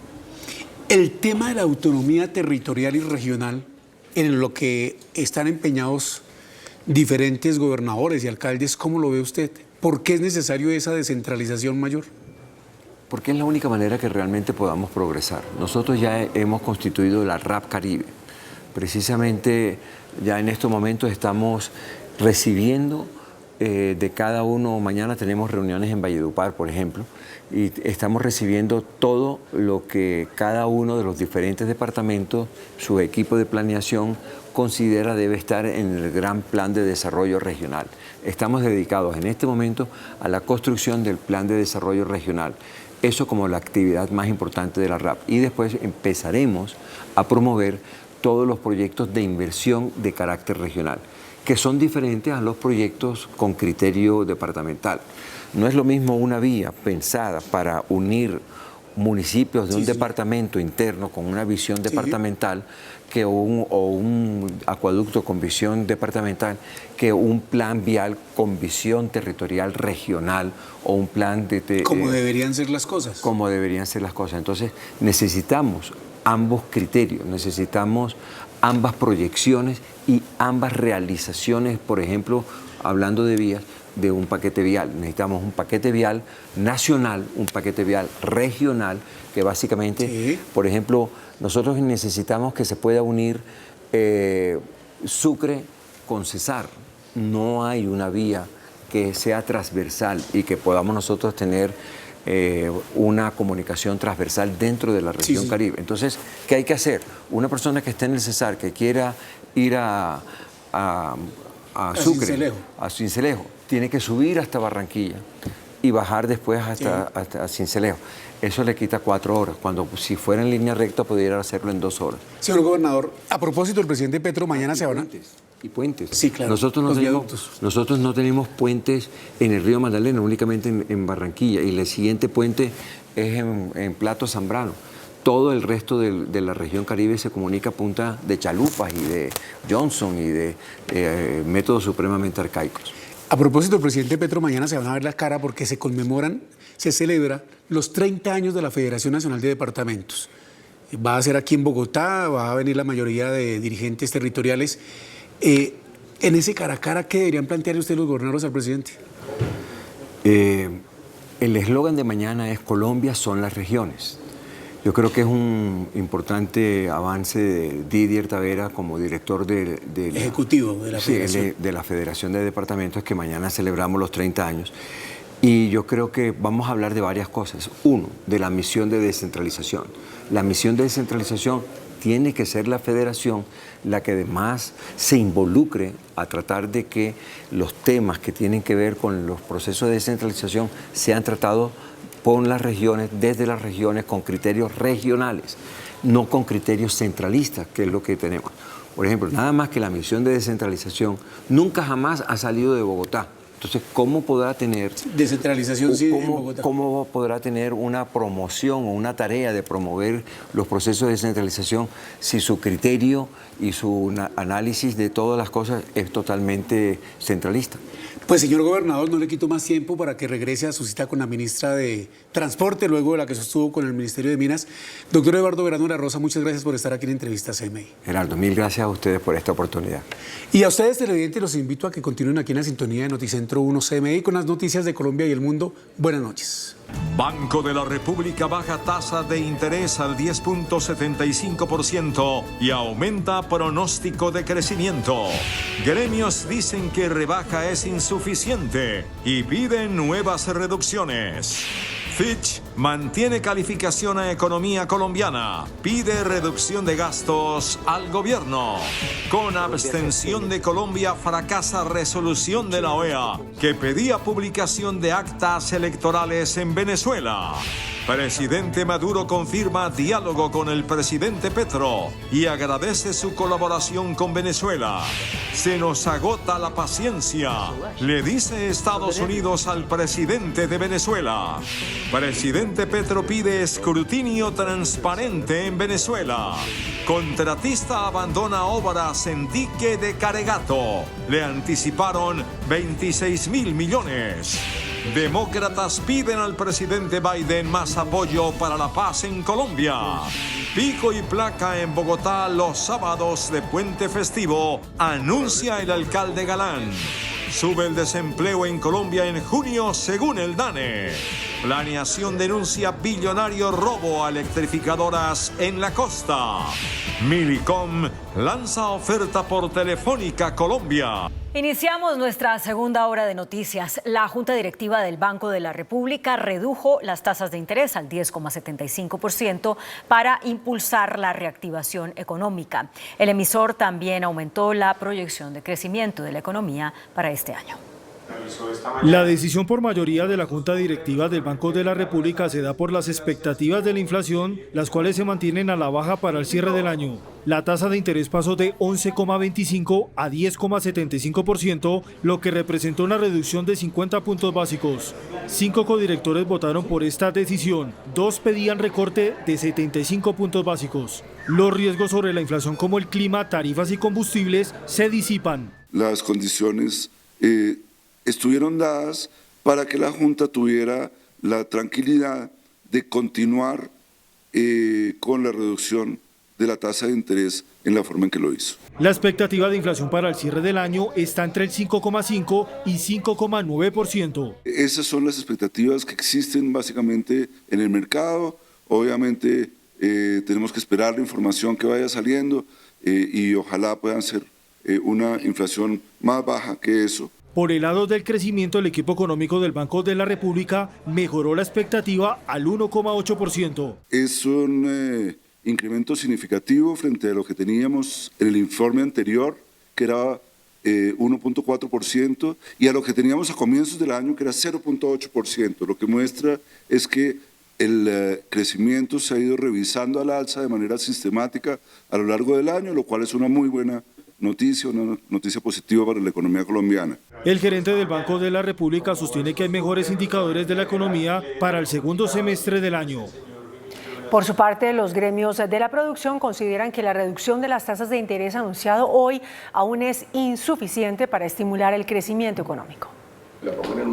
El tema de la autonomía territorial y regional, en lo que están empeñados diferentes gobernadores y alcaldes, ¿cómo lo ve usted? ¿Por qué es necesario esa descentralización mayor? Porque es la única manera que realmente podamos progresar. Nosotros ya hemos constituido la RAP Caribe. Precisamente ya en estos momentos estamos recibiendo de cada uno. Mañana tenemos reuniones en Valledupar, por ejemplo, y estamos recibiendo todo lo que cada uno de los diferentes departamentos, su equipo de planeación, considera debe estar en el gran plan de desarrollo regional. Estamos dedicados en este momento a la construcción del plan de desarrollo regional. Eso como la actividad más importante de la RAP. Y después empezaremos a promover todos los proyectos de inversión de carácter regional, que son diferentes a los proyectos con criterio departamental. No es lo mismo una vía pensada para unir municipios de un departamento interno con una visión departamental que un acueducto con visión departamental, que un plan vial con visión territorial regional o un plan de... ¿Cómo deberían ser las cosas? Como deberían ser las cosas. Entonces necesitamos ambos criterios, necesitamos ambas proyecciones y ambas realizaciones, por ejemplo, hablando de vías, de un paquete vial. Necesitamos un paquete vial nacional, un paquete vial regional, que básicamente, por ejemplo, nosotros necesitamos que se pueda unir Sucre con Cesar. No hay una vía que sea transversal y que podamos nosotros tener una comunicación transversal dentro de la región Caribe. Entonces, ¿qué hay que hacer? Una persona que esté en el Cesar, que quiera ir a Sucre, a Sincelejo, tiene que subir hasta Barranquilla y bajar después hasta Sincelejo. Eso le quita 4 horas, cuando si fuera en línea recta pudiera hacerlo en 2 horas. Señor gobernador, a propósito, el presidente Petro mañana se van a... Y puentes. Sí, claro. Nosotros no tenemos puentes en el río Magdalena, únicamente en Barranquilla. Y el siguiente puente es en Plato Zambrano. todo el resto de la región Caribe se comunica a punta de chalupas y de Johnson y de métodos supremamente arcaicos. A propósito, el presidente Petro, mañana se van a ver la cara porque se celebra los 30 años de la Federación Nacional de Departamentos. Va a ser aquí en Bogotá, va a venir la mayoría de dirigentes territoriales. En ese cara a cara, ¿qué deberían plantear ustedes los gobernadores al presidente? El eslogan de mañana es Colombia son las regiones. Yo creo que es un importante avance de Didier Tavera como director del ejecutivo de la Federación. De la Federación de Departamentos, que mañana celebramos los 30 años. Y yo creo que vamos a hablar de varias cosas. Uno, de la misión de descentralización. La misión de descentralización tiene que ser la Federación la que además se involucre a tratar de que los temas que tienen que ver con los procesos de descentralización sean tratados por las regiones, desde las regiones, con criterios regionales, no con criterios centralistas, que es lo que tenemos. Por ejemplo, nada más que la misión de descentralización nunca jamás ha salido de Bogotá. Entonces, ¿cómo podrá tener descentralización sí, en Bogotá? ¿Cómo podrá tener una promoción o una tarea de promover los procesos de descentralización si su criterio y su análisis de todas las cosas es totalmente centralista? Pues, señor gobernador, no le quito más tiempo para que regrese a su cita con la ministra de Transporte, luego de la que sostuvo con el Ministerio de Minas. Doctor Eduardo Verano de la Rosa, muchas gracias por estar aquí en Entrevista CMI. Gerardo, mil gracias a ustedes por esta oportunidad. Y a ustedes, televidentes, los invito a que continúen aquí en la sintonía de Noticentro 1 CMI con las noticias de Colombia y el mundo. Buenas noches. Banco de la República baja tasa de interés al 10.75% y aumenta pronóstico de crecimiento. Gremios dicen que rebaja es insuficiente y piden nuevas reducciones. Fitch mantiene calificación a economía colombiana, pide reducción de gastos al gobierno. Con abstención de Colombia fracasa resolución de la OEA que pedía publicación de actas electorales en Venezuela. Presidente Maduro confirma diálogo con el presidente Petro y agradece su colaboración con Venezuela. Se nos agota la paciencia, le dice Estados Unidos al presidente de Venezuela. Presidente Petro pide escrutinio transparente en Venezuela. Contratista abandona obras en dique de Caregato. Le anticiparon 26.000 millones. Demócratas piden al presidente Biden más apoyo para la paz en Colombia. Pico y placa en Bogotá los sábados de puente festivo, anuncia el alcalde Galán. Sube el desempleo en Colombia en junio según el DANE. Planeación denuncia billonario robo a electrificadoras en la costa. Millicom lanza oferta por Telefónica Colombia. Iniciamos nuestra segunda hora de noticias. La Junta Directiva del Banco de la República redujo las tasas de interés al 10,75% para impulsar la reactivación económica. El emisor también aumentó la proyección de crecimiento de la economía para este año. La decisión por mayoría de la Junta Directiva del Banco de la República se da por las expectativas de la inflación, las cuales se mantienen a la baja para el cierre del año. La tasa de interés pasó de 11,25 a 10,75%, lo que representó una reducción de 50 puntos básicos. 5 codirectores votaron por esta decisión, 2 pedían recorte de 75 puntos básicos. Los riesgos sobre la inflación como el clima, tarifas y combustibles se disipan. Las condiciones estuvieron dadas para que la Junta tuviera la tranquilidad de continuar con la reducción de la tasa de interés en la forma en que lo hizo. La expectativa de inflación para el cierre del año está entre el 5,5 y 5,9%. Esas son las expectativas que existen básicamente en el mercado. Obviamente tenemos que esperar la información que vaya saliendo y ojalá puedan ser una inflación más baja que eso. Por el lado del crecimiento, el equipo económico del Banco de la República mejoró la expectativa al 1,8%. Es un incremento significativo frente a lo que teníamos en el informe anterior, que era 1,4%, y a lo que teníamos a comienzos del año, que era 0,8%. Lo que muestra es que el crecimiento se ha ido revisando al alza de manera sistemática a lo largo del año, lo cual es una muy buena noticia, una noticia positiva para la economía colombiana. El gerente del Banco de la República sostiene que hay mejores indicadores de la economía para el segundo semestre del año. Por su parte, los gremios de la producción consideran que la reducción de las tasas de interés anunciado hoy aún es insuficiente para estimular el crecimiento económico.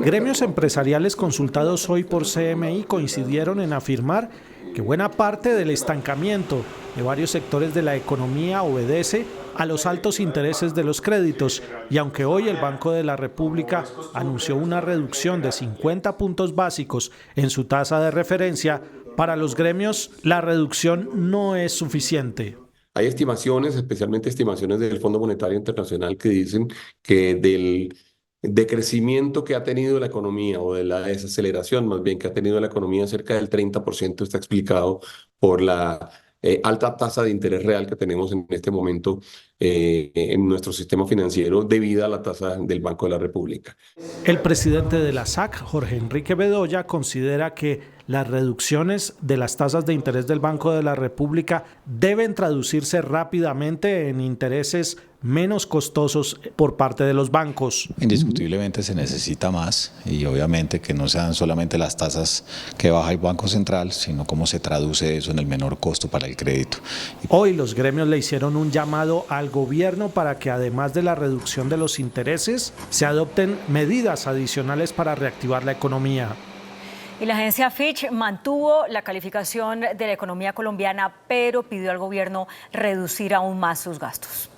Gremios empresariales consultados hoy por CMI coincidieron en afirmar que buena parte del estancamiento de varios sectores de la economía obedece a los altos intereses de los créditos, y aunque hoy el Banco de la República anunció una reducción de 50 puntos básicos en su tasa de referencia, para los gremios la reducción no es suficiente. Hay estimaciones, especialmente estimaciones del Fondo Monetario Internacional, que dicen que del decrecimiento que ha tenido la economía, o de la desaceleración más bien que ha tenido la economía, cerca del 30% está explicado por la alta tasa de interés real que tenemos en este momento en nuestro sistema financiero debido a la tasa del Banco de la República. El presidente de la SAC, Jorge Enrique Bedoya, considera que las reducciones de las tasas de interés del Banco de la República deben traducirse rápidamente en intereses menos costosos por parte de los bancos. Indiscutiblemente se necesita más, y obviamente que no sean solamente las tasas que baja el Banco Central, sino cómo se traduce eso en el menor costo para el crédito. Hoy los gremios le hicieron un llamado al gobierno para que, además de la reducción de los intereses, se adopten medidas adicionales para reactivar la economía. Y la agencia Fitch mantuvo la calificación de la economía colombiana, pero pidió al gobierno reducir aún más sus gastos.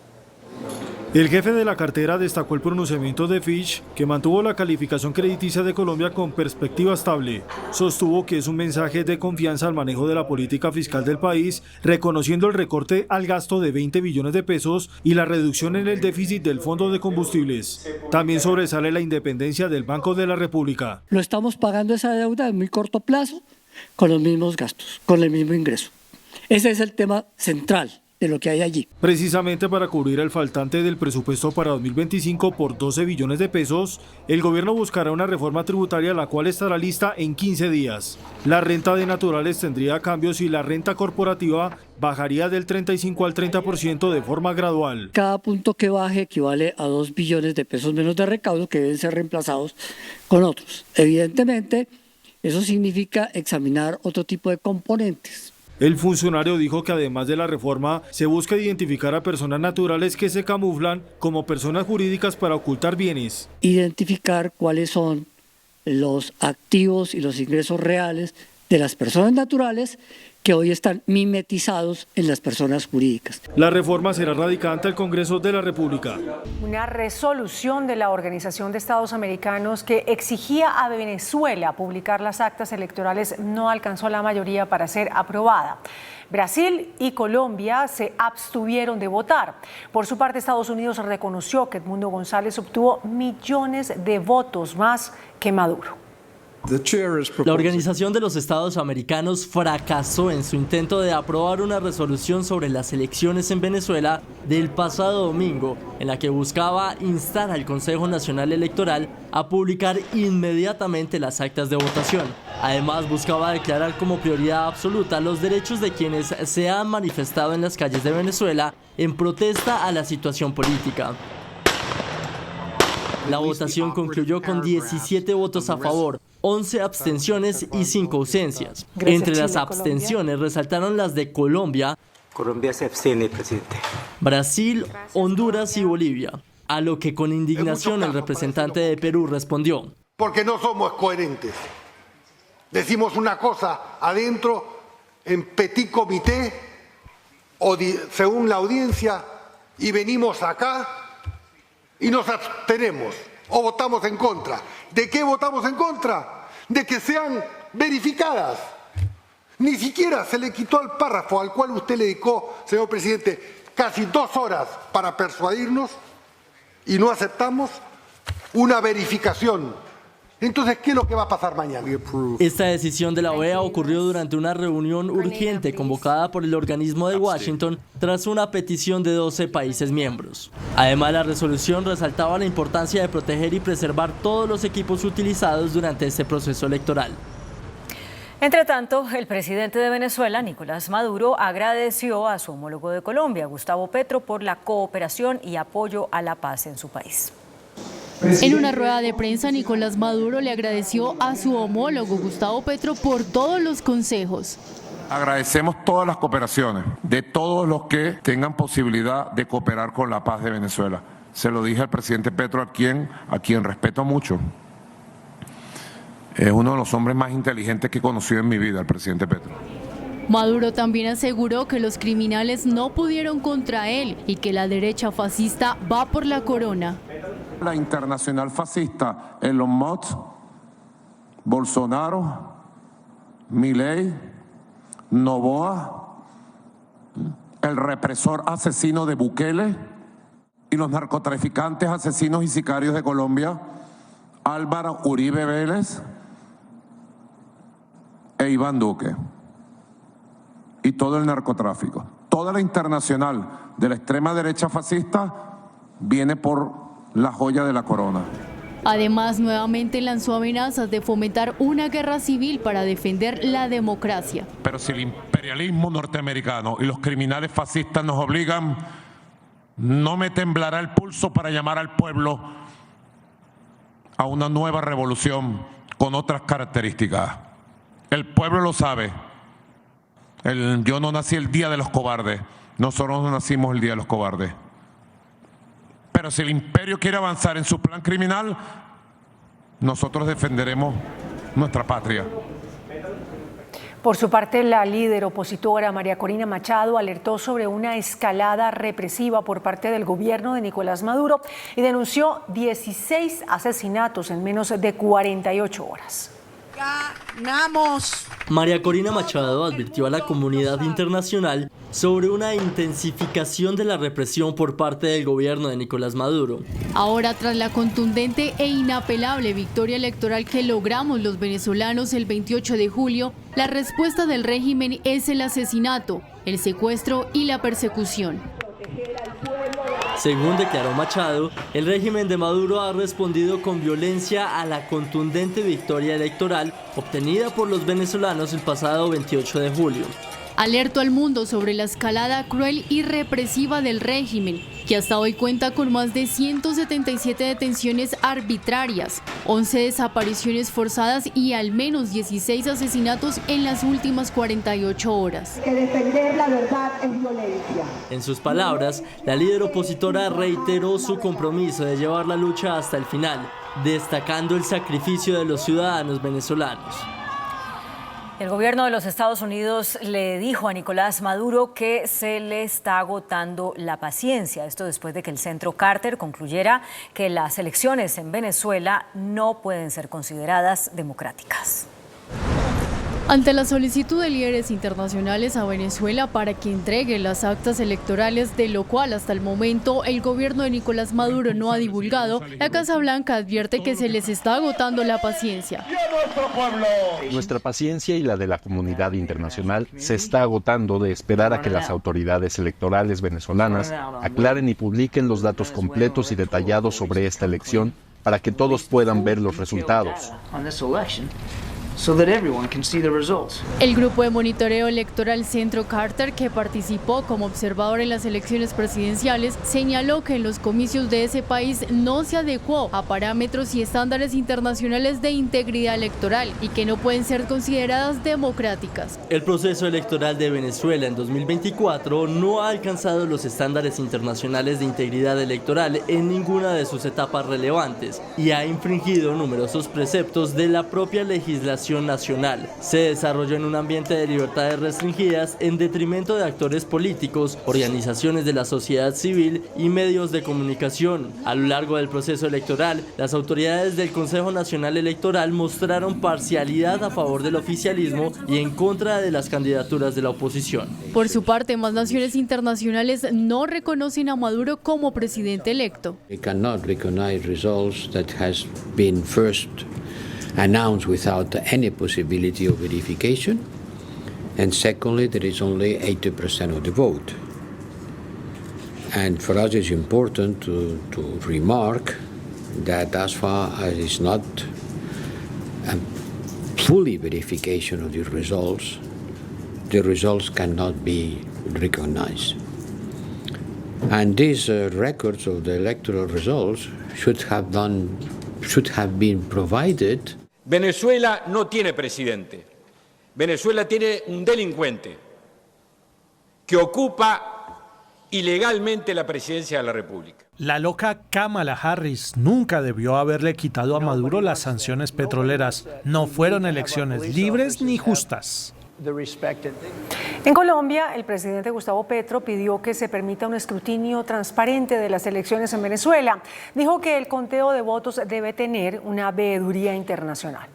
El jefe de la cartera destacó el pronunciamiento de Fitch, que mantuvo la calificación crediticia de Colombia con perspectiva estable. Sostuvo que es un mensaje de confianza al manejo de la política fiscal del país, reconociendo el recorte al gasto de 20 billones de pesos y la reducción en el déficit del Fondo de Combustibles. También sobresale la independencia del Banco de la República. Lo estamos pagando esa deuda en muy corto plazo, con los mismos gastos, con el mismo ingreso. Ese es el tema central de lo que hay allí. Precisamente para cubrir el faltante del presupuesto para 2025 por 12 billones de pesos, el gobierno buscará una reforma tributaria, la cual estará lista en 15 días. La renta de naturales tendría cambios y la renta corporativa bajaría del 35 al 30% de forma gradual. Cada punto que baje equivale a 2 billones de pesos menos de recaudo, que deben ser reemplazados con otros. Evidentemente, eso significa examinar otro tipo de componentes. El funcionario dijo que además de la reforma, se busca identificar a personas naturales que se camuflan como personas jurídicas para ocultar bienes. Identificar cuáles son los activos y los ingresos reales de las personas naturales que hoy están mimetizados en las personas jurídicas. La reforma será radicada ante el Congreso de la República. Una resolución de la Organización de Estados Americanos que exigía a Venezuela publicar las actas electorales no alcanzó la mayoría para ser aprobada. Brasil y Colombia se abstuvieron de votar. Por su parte, Estados Unidos reconoció que Edmundo González obtuvo millones de votos más que Maduro. La Organización de los Estados Americanos fracasó en su intento de aprobar una resolución sobre las elecciones en Venezuela del pasado domingo, en la que buscaba instar al Consejo Nacional Electoral a publicar inmediatamente las actas de votación. Además, buscaba declarar como prioridad absoluta los derechos de quienes se han manifestado en las calles de Venezuela en protesta a la situación política. La votación concluyó con 17 votos a favor, 11 abstenciones y 5 ausencias. Entre las abstenciones resaltaron las de Colombia, Colombia se abstiene, presidente, Brasil, Honduras y Bolivia, a lo que con indignación el representante de Perú respondió: porque no somos coherentes. Decimos una cosa adentro, en petit comité, o según la audiencia, y venimos acá y nos abstenemos o votamos en contra. ¿De qué votamos en contra? De que sean verificadas. Ni siquiera se le quitó al párrafo al cual usted le dedicó, señor presidente, casi 2 horas para persuadirnos, y no aceptamos una verificación. Entonces, ¿qué es lo que va a pasar mañana? Esta decisión de la OEA ocurrió durante una reunión urgente convocada por el organismo de Washington tras una petición de 12 países miembros. Además, la resolución resaltaba la importancia de proteger y preservar todos los equipos utilizados durante este proceso electoral. Entre tanto, el presidente de Venezuela, Nicolás Maduro, agradeció a su homólogo de Colombia, Gustavo Petro, por la cooperación y apoyo a la paz en su país. En una rueda de prensa, Nicolás Maduro le agradeció a su homólogo Gustavo Petro por todos los consejos. Agradecemos todas las cooperaciones de todos los que tengan posibilidad de cooperar con la paz de Venezuela. Se lo dije al presidente Petro, a quien respeto mucho. Es uno de los hombres más inteligentes que he conocido en mi vida, el presidente Petro. Maduro también aseguró que los criminales no pudieron contra él y que la derecha fascista va por la corona. La internacional fascista, Elon Musk, Bolsonaro, Milei, Noboa, el represor asesino de Bukele y los narcotraficantes asesinos y sicarios de Colombia, Álvaro Uribe Vélez e Iván Duque. Y todo el narcotráfico. Toda la internacional de la extrema derecha fascista viene por la joya de la corona. Además, nuevamente lanzó amenazas de fomentar una guerra civil para defender la democracia. Pero si el imperialismo norteamericano y los criminales fascistas nos obligan, no me temblará el pulso para llamar al pueblo a una nueva revolución con otras características. El pueblo lo sabe. Yo no nací el día de los cobardes, nosotros no nacimos el día de los cobardes. Pero si el imperio quiere avanzar en su plan criminal, nosotros defenderemos nuestra patria. Por su parte, la líder opositora María Corina Machado alertó sobre una escalada represiva por parte del gobierno de Nicolás Maduro y denunció 16 asesinatos en menos de 48 horas. ¡Ganamos! María Corina Machado advirtió a la comunidad internacional sobre una intensificación de la represión por parte del gobierno de Nicolás Maduro. Ahora, tras la contundente e inapelable victoria electoral que logramos los venezolanos el 28 de julio, la respuesta del régimen es el asesinato, el secuestro y la persecución. Según declaró Machado, el régimen de Maduro ha respondido con violencia a la contundente victoria electoral obtenida por los venezolanos el pasado 28 de julio. Alertó al mundo sobre la escalada cruel y represiva del régimen, que hasta hoy cuenta con más de 177 detenciones arbitrarias, 11 desapariciones forzadas y al menos 16 asesinatos en las últimas 48 horas. Que defender la verdad es violencia. En sus palabras, la líder opositora reiteró su compromiso de llevar la lucha hasta el final, destacando el sacrificio de los ciudadanos venezolanos. El gobierno de los Estados Unidos le dijo a Nicolás Maduro que se le está agotando la paciencia. Esto después de que el Centro Carter concluyera que las elecciones en Venezuela no pueden ser consideradas democráticas. Ante la solicitud de líderes internacionales a Venezuela para que entregue las actas electorales, de lo cual hasta el momento el gobierno de Nicolás Maduro no ha divulgado, la Casa Blanca advierte que se les está agotando la paciencia. Nuestra paciencia y la de la comunidad internacional se está agotando de esperar a que las autoridades electorales venezolanas aclaren y publiquen los datos completos y detallados sobre esta elección para que todos puedan ver los resultados. El grupo de monitoreo electoral Centro Carter, que participó como observador en las elecciones presidenciales, señaló que en los comicios de ese país no se adecuó a parámetros y estándares internacionales de integridad electoral y que no pueden ser consideradas democráticas. El proceso electoral de Venezuela en 2024 no ha alcanzado los estándares internacionales de integridad electoral en ninguna de sus etapas relevantes y ha infringido numerosos preceptos de la propia legislación nacional. Se desarrolló en un ambiente de libertades restringidas en detrimento de actores políticos, organizaciones de la sociedad civil y medios de comunicación. A lo largo del proceso electoral, las autoridades del Consejo Nacional Electoral mostraron parcialidad a favor del oficialismo y en contra de las candidaturas de la oposición. Por su parte, más naciones internacionales no reconocen a Maduro como presidente electo. We cannot recognize results that has been first announced without any possibility of verification, and secondly, there is only 80% of the vote. And for us, it's important to remark that as far as it's not a fully verification of the results cannot be recognized. And these records of the electoral results should have been provided. Venezuela no tiene presidente. Venezuela tiene un delincuente que ocupa ilegalmente la presidencia de la República. La loca Kamala Harris nunca debió haberle quitado a Maduro las sanciones petroleras. No fueron elecciones libres ni justas. En Colombia, el presidente Gustavo Petro pidió que se permita un escrutinio transparente de las elecciones en Venezuela. Dijo que el conteo de votos debe tener una veeduría internacional.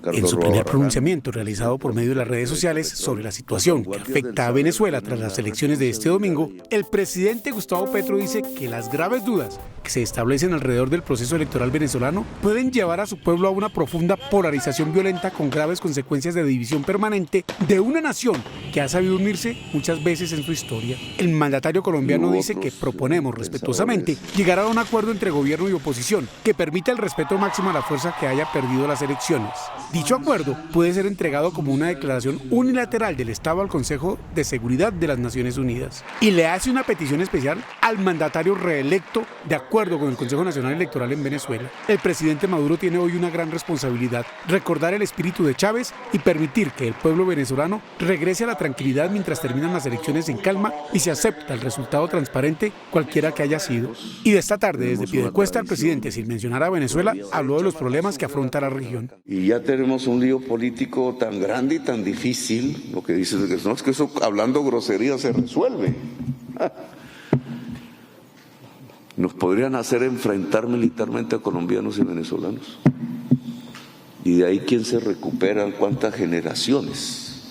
En su primer pronunciamiento realizado por medio de las redes sociales sobre la situación que afecta a Venezuela tras las elecciones de este domingo, el presidente Gustavo Petro dice que las graves dudas que se establecen alrededor del proceso electoral venezolano pueden llevar a su pueblo a una profunda polarización violenta con graves consecuencias de división permanente de una nación que ha sabido unirse muchas veces en su historia. El mandatario colombiano dice que proponemos respetuosamente llegar a un acuerdo entre gobierno y oposición que permita el respeto máximo a la fuerza que haya perdido las elecciones. Dicho acuerdo puede ser entregado como una declaración unilateral del Estado al Consejo de Seguridad de las Naciones Unidas y le hace una petición especial al mandatario reelecto de acuerdo con el Consejo Nacional Electoral en Venezuela. El presidente Maduro tiene hoy una gran responsabilidad: recordar el espíritu de Chávez y permitir que el pueblo venezolano regrese a la tranquilidad mientras terminan las elecciones en calma y se acepta el resultado transparente cualquiera que haya sido. Y de esta tarde, desde Piedecuesta, el presidente, sin mencionar a Venezuela, habló de los problemas que afronta la región. Y ya tenemos un lío político tan grande y tan difícil. Lo que dices es que no, es que eso hablando grosería se resuelve. Nos podrían hacer enfrentar militarmente a colombianos y venezolanos. Y de ahí quién se recupera, cuántas generaciones,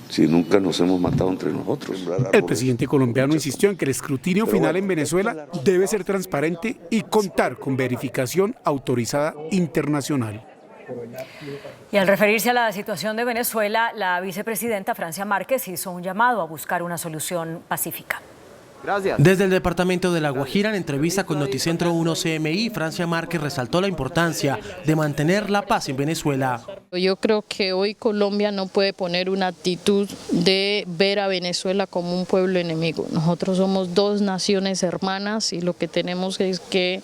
si nunca nos hemos matado entre nosotros. El presidente colombiano insistió en que el escrutinio final en Venezuela debe ser transparente y contar con verificación autorizada internacional. Y al referirse a la situación de Venezuela, la vicepresidenta Francia Márquez hizo un llamado a buscar una solución pacífica. Gracias. Desde el departamento de La Guajira, en entrevista con Noticentro 1 CMI, Francia Márquez resaltó la importancia de mantener la paz en Venezuela. Yo creo que hoy Colombia no puede poner una actitud de ver a Venezuela como un pueblo enemigo. Nosotros somos dos naciones hermanas y lo que tenemos es que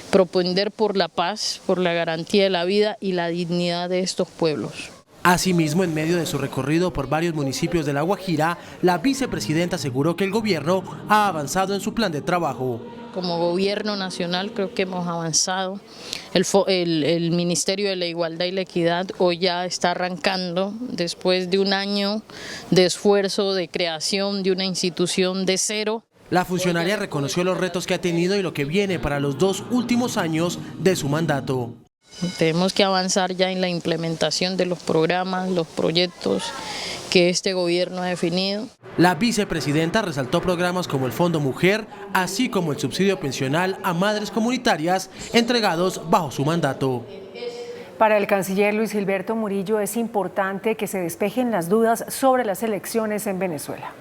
propender por la paz, por la garantía de la vida y la dignidad de estos pueblos. Asimismo, en medio de su recorrido por varios municipios de La Guajira, la vicepresidenta aseguró que el gobierno ha avanzado en su plan de trabajo. Como gobierno nacional creo que hemos avanzado. El Ministerio de la Igualdad y la Equidad hoy ya está arrancando después de un año de esfuerzo de creación de una institución de cero. La funcionaria reconoció los retos que ha tenido y lo que viene para los 2 últimos años de su mandato. Tenemos que avanzar ya en la implementación de los programas, los proyectos que este gobierno ha definido. La vicepresidenta resaltó programas como el Fondo Mujer, así como el subsidio pensional a madres comunitarias entregados bajo su mandato. Para el canciller Luis Gilberto Murillo es importante que se despejen las dudas sobre las elecciones en Venezuela.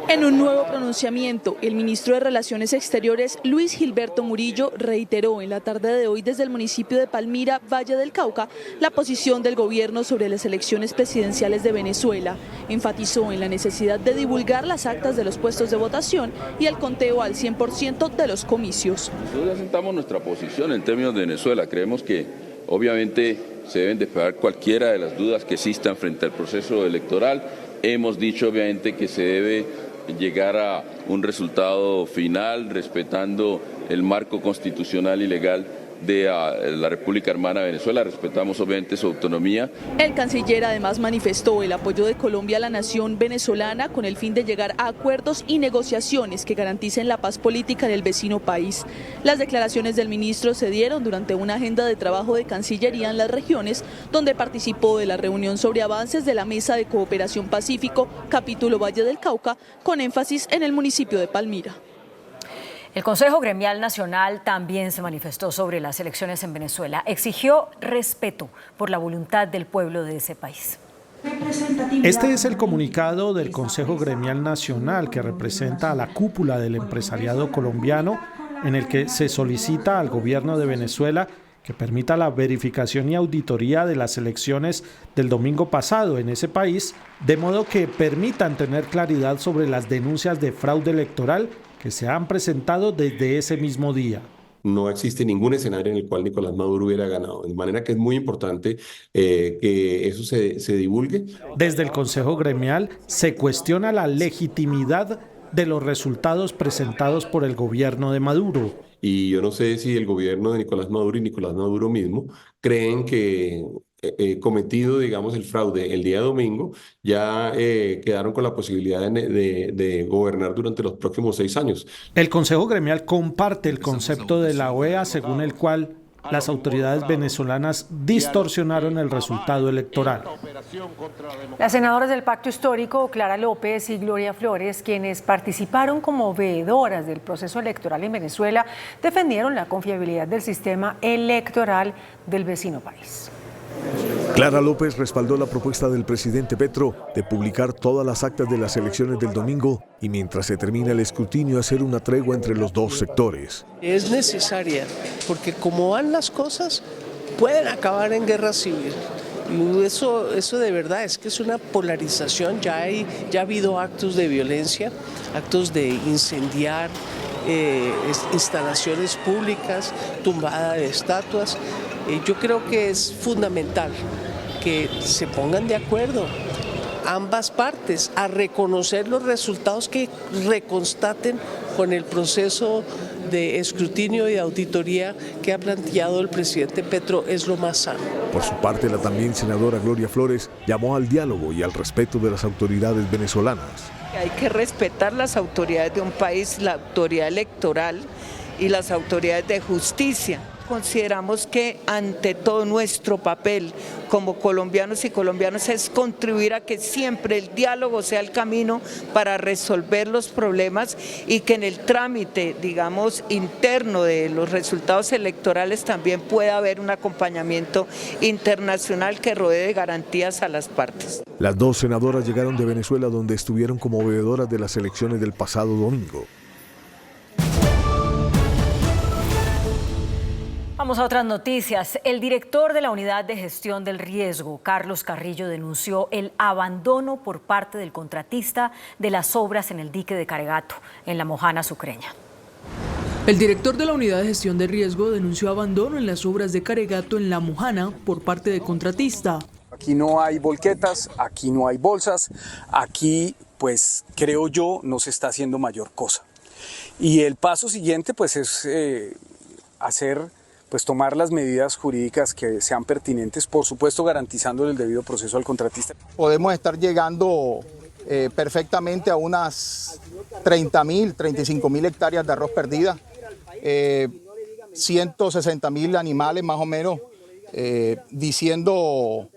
En un nuevo pronunciamiento, el ministro de Relaciones Exteriores, Luis Gilberto Murillo, reiteró en la tarde de hoy desde el municipio de Palmira, Valle del Cauca, la posición del gobierno sobre las elecciones presidenciales de Venezuela. Enfatizó en la necesidad de divulgar las actas de los puestos de votación y el conteo al 100% de los comicios. Nosotros asentamos nuestra posición en términos de Venezuela. Creemos que obviamente se deben despejar cualquiera de las dudas que existan frente al proceso electoral. Hemos dicho obviamente que se debe llegar a un resultado final respetando el marco constitucional y legal de la República Hermana de Venezuela. Respetamos obviamente su autonomía. El canciller además manifestó el apoyo de Colombia a la nación venezolana con el fin de llegar a acuerdos y negociaciones que garanticen la paz política en el vecino país. Las declaraciones del ministro se dieron durante una agenda de trabajo de Cancillería en las regiones, donde participó de la reunión sobre avances de la Mesa de Cooperación Pacífico, capítulo Valle del Cauca, con énfasis en el municipio de Palmira. El Consejo Gremial Nacional también se manifestó sobre las elecciones en Venezuela. Exigió respeto por la voluntad del pueblo de ese país. Este es el comunicado del Consejo Gremial Nacional que representa a la cúpula del empresariado colombiano, en el que se solicita al gobierno de Venezuela que permita la verificación y auditoría de las elecciones del domingo pasado en ese país, de modo que permitan tener claridad sobre las denuncias de fraude electoral que se han presentado desde ese mismo día. no existe ningún escenario en el cual Nicolás Maduro hubiera ganado. De manera que es muy importante que eso se divulgue. Desde el Consejo Gremial se cuestiona la legitimidad de los resultados presentados por el gobierno de Maduro. Y yo no sé si el gobierno de Nicolás Maduro y Nicolás Maduro mismo creen que cometido, digamos, el fraude el día domingo, ya quedaron con la posibilidad de gobernar durante los próximos 6 años. El Consejo Gremial comparte el concepto de la OEA según el cual las autoridades venezolanas distorsionaron el resultado electoral. Las senadoras del Pacto Histórico, Clara López y Gloria Flores, quienes participaron como veedoras del proceso electoral en Venezuela, defendieron la confiabilidad del sistema electoral del vecino país. Clara López respaldó la propuesta del presidente Petro de publicar todas las actas de las elecciones del domingo y mientras se termina el escrutinio hacer una tregua entre los dos sectores. Es necesaria porque como van las cosas pueden acabar en guerra civil. Y eso de verdad es que es una polarización, ya ha habido actos de violencia, actos de incendiar instalaciones públicas, tumbada de estatuas. Yo creo que es fundamental que se pongan de acuerdo ambas partes a reconocer los resultados que reconstaten con el proceso de escrutinio y de auditoría que ha planteado el presidente Petro es lo más sano. Por su parte, la también senadora Gloria Flores llamó al diálogo y al respeto de las autoridades venezolanas. Hay que respetar las autoridades de un país, la autoridad electoral y las autoridades de justicia. Consideramos que ante todo nuestro papel como colombianos y colombianas es contribuir a que siempre el diálogo sea el camino para resolver los problemas y que en el trámite, digamos, interno de los resultados electorales también pueda haber un acompañamiento internacional que rodee de garantías a las partes. Las dos senadoras llegaron de Venezuela, donde estuvieron como veedoras de las elecciones del pasado domingo. Vamos a otras noticias. El director de la Unidad de Gestión del Riesgo, Carlos Carrillo, denunció el abandono por parte del contratista de las obras en el dique de Caregato, en la Mojana Sucreña. El director de la Unidad de Gestión de Riesgo denunció abandono en las obras de Caregato en la Mojana por parte del contratista. Aquí no hay volquetas, aquí no hay bolsas, aquí pues creo yo no se está haciendo mayor cosa. Y el paso siguiente pues es tomar las medidas jurídicas que sean pertinentes, por supuesto garantizando el debido proceso al contratista. Podemos estar llegando perfectamente a unas 30.000, 35.000 hectáreas de arroz perdida, 160.000 animales más o menos, diciendo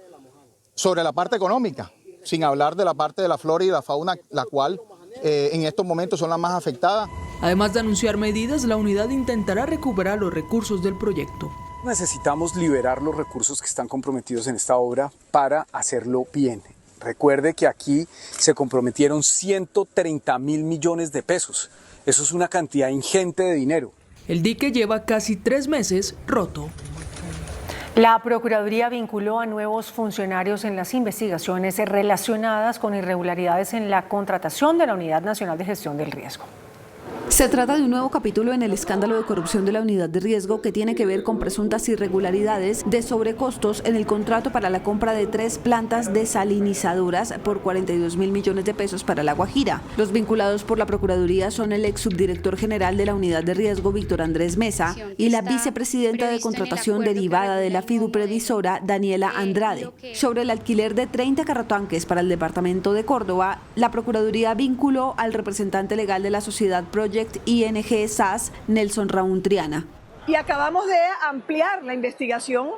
sobre la parte económica, sin hablar de la parte de la flora y la fauna, la cual en estos momentos son las más afectadas. Además de anunciar medidas, la unidad intentará recuperar los recursos del proyecto. Necesitamos liberar los recursos que están comprometidos en esta obra para hacerlo bien. Recuerde que aquí se comprometieron 130.000 millones de pesos. Eso es una cantidad ingente de dinero. El dique lleva casi 3 meses roto. La Procuraduría vinculó a nuevos funcionarios en las investigaciones relacionadas con irregularidades en la contratación de la Unidad Nacional de Gestión del Riesgo. Se trata de un nuevo capítulo en el escándalo de corrupción de la Unidad de Riesgo que tiene que ver con presuntas irregularidades de sobrecostos en el contrato para la compra de 3 plantas desalinizadoras por 42.000 millones de pesos para La Guajira. Los vinculados por la Procuraduría son el ex subdirector general de la Unidad de Riesgo, Víctor Andrés Mesa, y la vicepresidenta de contratación derivada de la fiduprevisora, Daniela Andrade. Sobre el alquiler de 30 carrotanques para el departamento de Córdoba, la Procuraduría vinculó al representante legal de la sociedad Project ING SAS, Nelson Raúl Triana. Y acabamos de ampliar la investigación,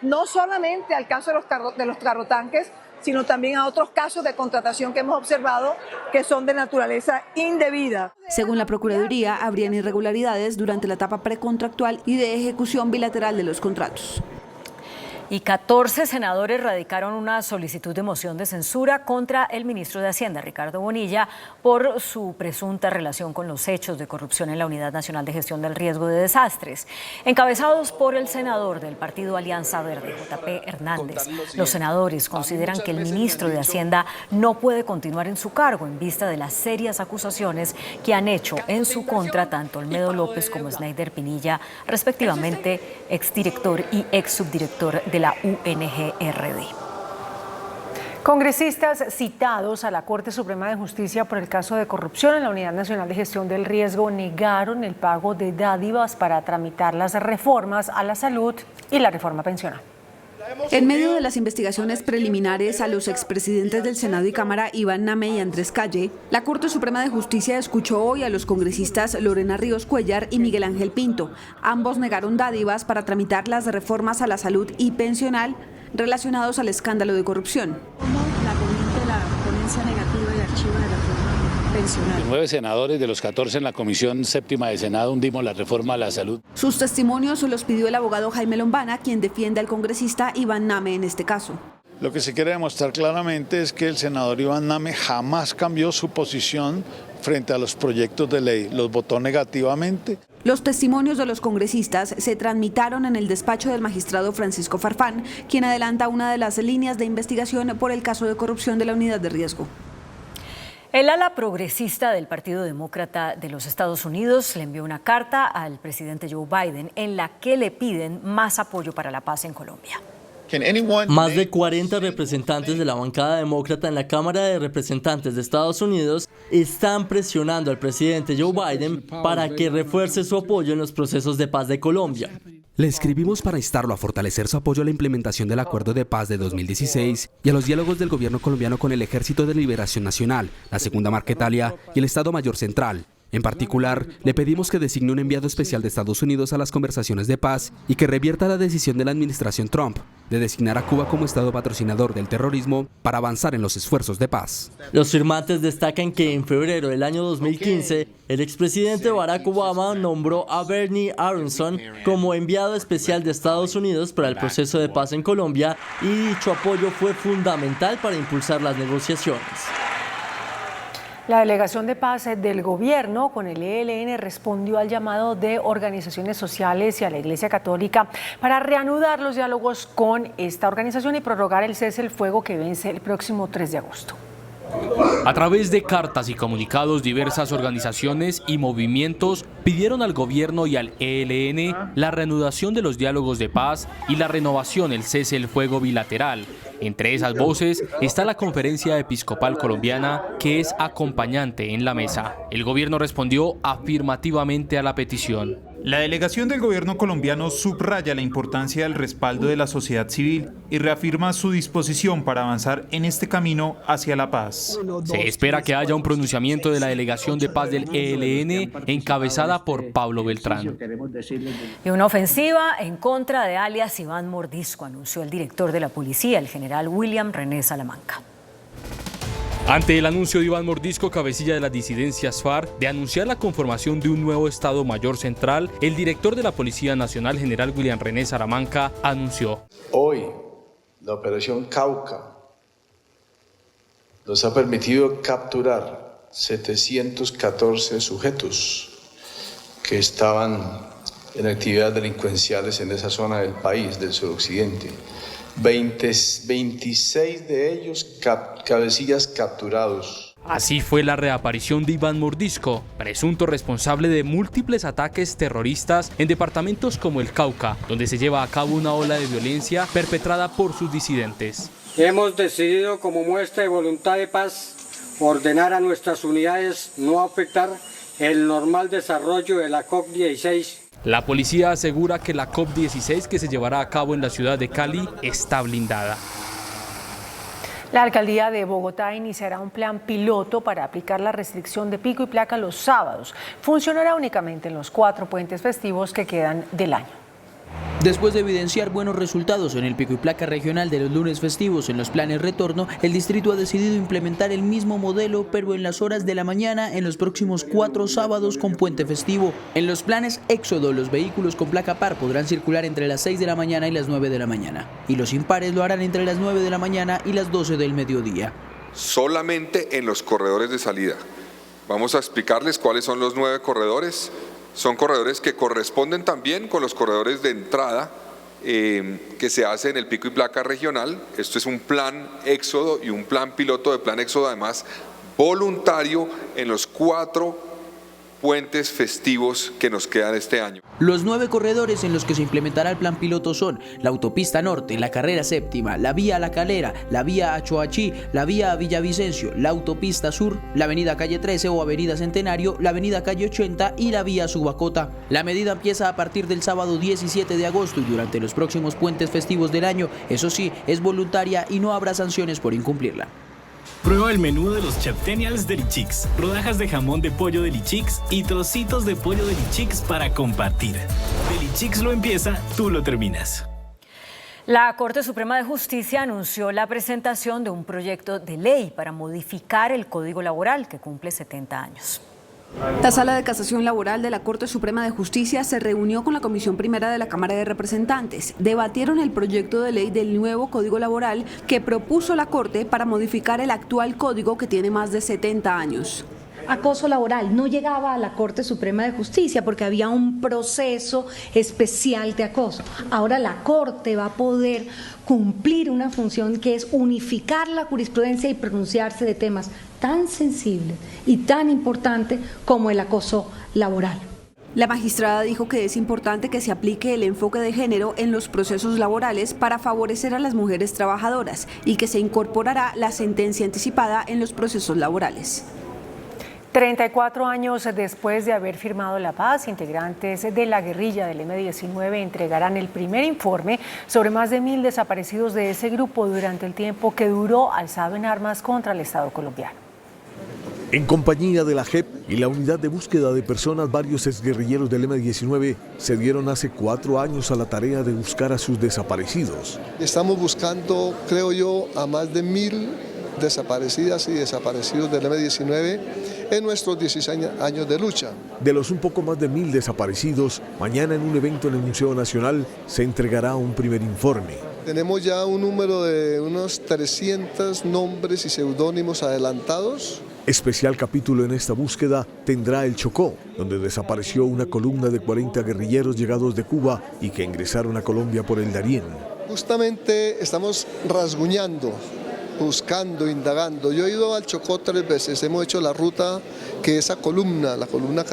no solamente al caso de los carrotanques, sino también a otros casos de contratación que hemos observado que son de naturaleza indebida. Según la Procuraduría, habrían irregularidades durante la etapa precontractual y de ejecución bilateral de los contratos. Y 14 senadores radicaron una solicitud de moción de censura contra el ministro de Hacienda, Ricardo Bonilla, por su presunta relación con los hechos de corrupción en la Unidad Nacional de Gestión del Riesgo de Desastres. Encabezados por el senador del partido Alianza Verde, J.P. Hernández, los senadores consideran que el ministro de Hacienda no puede continuar en su cargo en vista de las serias acusaciones que han hecho en su contra tanto Olmedo López como Snyder Pinilla, respectivamente exdirector y exsubdirector de la UNGRD. Congresistas citados a la Corte Suprema de Justicia por el caso de corrupción en la Unidad Nacional de Gestión del Riesgo negaron el pago de dádivas para tramitar las reformas a la salud y la reforma pensional. En medio de las investigaciones preliminares a los expresidentes del Senado y Cámara, Iván Name y Andrés Calle, la Corte Suprema de Justicia escuchó hoy a los congresistas Lorena Ríos Cuellar y Miguel Ángel Pinto. Ambos negaron dádivas para tramitar las reformas a la salud y pensional relacionados al escándalo de corrupción. La ponencia negativa y archivo de la reforma pensional. 9 senadores de los 14 en la Comisión Séptima de Senado hundimos la reforma a la salud. Sus testimonios los pidió el abogado Jaime Lombana, quien defiende al congresista Iván Name en este caso. Lo que se quiere demostrar claramente es que el senador Iván Name jamás cambió su posición frente a los proyectos de ley, los votó negativamente. Los testimonios de los congresistas se transmitieron en el despacho del magistrado Francisco Farfán, quien adelanta una de las líneas de investigación por el caso de corrupción de la Unidad de Riesgo. El ala progresista del Partido Demócrata de los Estados Unidos le envió una carta al presidente Joe Biden en la que le piden más apoyo para la paz en Colombia. Más de 40 representantes de la bancada demócrata en la Cámara de Representantes de Estados Unidos están presionando al presidente Joe Biden para que refuerce su apoyo en los procesos de paz de Colombia. Le escribimos para instarlo a fortalecer su apoyo a la implementación del Acuerdo de Paz de 2016 y a los diálogos del gobierno colombiano con el Ejército de Liberación Nacional, la Segunda Marquetalia y el Estado Mayor Central. En particular, le pedimos que designe un enviado especial de Estados Unidos a las conversaciones de paz y que revierta la decisión de la administración Trump de designar a Cuba como Estado patrocinador del terrorismo para avanzar en los esfuerzos de paz. Los firmantes destacan que en febrero del año 2015, el expresidente Barack Obama nombró a Bernie Aronson como enviado especial de Estados Unidos para el proceso de paz en Colombia y dicho apoyo fue fundamental para impulsar las negociaciones. La Delegación de Paz del Gobierno con el ELN respondió al llamado de organizaciones sociales y a la Iglesia Católica para reanudar los diálogos con esta organización y prorrogar el cese el fuego que vence el próximo 3 de agosto. A través de cartas y comunicados, diversas organizaciones y movimientos pidieron al gobierno y al ELN la reanudación de los diálogos de paz y la renovación del cese el fuego bilateral. Entre esas voces está la Conferencia Episcopal Colombiana, que es acompañante en la mesa. El gobierno respondió afirmativamente a la petición. La delegación del gobierno colombiano subraya la importancia del respaldo de la sociedad civil y reafirma su disposición para avanzar en este camino hacia la paz. Se espera que haya un pronunciamiento de la Delegación de Paz del ELN encabezada por Pablo Beltrán. Y una ofensiva en contra de alias Iván Mordisco, anunció el director de la policía, el general William René Salamanca. Ante el anuncio de Iván Mordisco, cabecilla de las disidencias FARC, de anunciar la conformación de un nuevo Estado Mayor Central, el director de la Policía Nacional, general William René Salamanca, anunció: hoy, la Operación Cauca nos ha permitido capturar 714 sujetos que estaban en actividades delincuenciales en esa zona del país, del suroccidente. 26 de ellos cabecillas capturados. Así fue la reaparición de Iván Mordisco, presunto responsable de múltiples ataques terroristas en departamentos como el Cauca, donde se lleva a cabo una ola de violencia perpetrada por sus disidentes. Hemos decidido, como muestra de voluntad de paz, ordenar a nuestras unidades no afectar el normal desarrollo de la COP16. La policía asegura que la COP16 que se llevará a cabo en la ciudad de Cali está blindada. La alcaldía de Bogotá iniciará un plan piloto para aplicar la restricción de pico y placa los sábados. Funcionará únicamente en los 4 puentes festivos que quedan del año. Después de evidenciar buenos resultados en el pico y placa regional de los lunes festivos en los planes retorno, el distrito ha decidido implementar el mismo modelo, pero en las horas de la mañana en los próximos 4 sábados con puente festivo. En los planes éxodo, los vehículos con placa par podrán circular entre las 6 de la mañana y las 9 de la mañana, y los impares lo harán entre las 9 de la mañana y las 12 del mediodía. Solamente en los corredores de salida. Vamos a explicarles cuáles son los 9 corredores. Son corredores que corresponden también con los corredores de entrada que se hace en el pico y placa regional. Esto es un plan éxodo y un plan piloto de plan éxodo, además voluntario en los 4 puentes festivos que nos quedan este año. Los 9 corredores en los que se implementará el plan piloto son la autopista norte, la carrera séptima, la vía La Calera, la vía Achoachí, la vía Villavicencio, la autopista sur, la avenida calle 13 o avenida Centenario, la avenida calle 80 y la vía Subacota. La medida empieza a partir del sábado 17 de agosto y durante los próximos puentes festivos del año. Eso sí, es voluntaria y no habrá sanciones por incumplirla. Prueba el menú de los Cheftainials Delichix, rodajas de jamón de pollo Delichix y trocitos de pollo Delichix para compartir. Delichix lo empieza, tú lo terminas. La Corte Suprema de Justicia anunció la presentación de un proyecto de ley para modificar el Código Laboral que cumple 70 años. La Sala de Casación Laboral de la Corte Suprema de Justicia se reunió con la Comisión Primera de la Cámara de Representantes. Debatieron el proyecto de ley del nuevo Código Laboral que propuso la Corte para modificar el actual código que tiene más de 70 años. Acoso laboral no llegaba a la Corte Suprema de Justicia porque había un proceso especial de acoso. Ahora la Corte va a poder cumplir una función que es unificar la jurisprudencia y pronunciarse de temas tan sensibles y tan importantes como el acoso laboral. La magistrada dijo que es importante que se aplique el enfoque de género en los procesos laborales para favorecer a las mujeres trabajadoras y que se incorporará la sentencia anticipada en los procesos laborales. 34 años después de haber firmado la paz, integrantes de la guerrilla del M-19 entregarán el primer informe sobre más de 1.000 desaparecidos de ese grupo durante el tiempo que duró alzado en armas contra el Estado colombiano. En compañía de la JEP y la Unidad de Búsqueda de Personas, varios exguerrilleros del M-19 se dieron hace 4 años a la tarea de buscar a sus desaparecidos. Estamos buscando, creo yo, a más de 1.000 desaparecidas y desaparecidos del M-19 en nuestros 16 años de lucha. De los un poco más de 1.000 desaparecidos, mañana en un evento en el Museo Nacional se entregará un primer informe. Tenemos ya un número de unos 300 nombres y seudónimos adelantados. Especial capítulo en esta búsqueda tendrá el Chocó, donde desapareció una columna de 40 guerrilleros llegados de Cuba y que ingresaron a Colombia por el Darién. Justamente estamos rasguñando, buscando, indagando. Yo he ido al Chocó 3 veces, hemos hecho la ruta que esa columna, la columna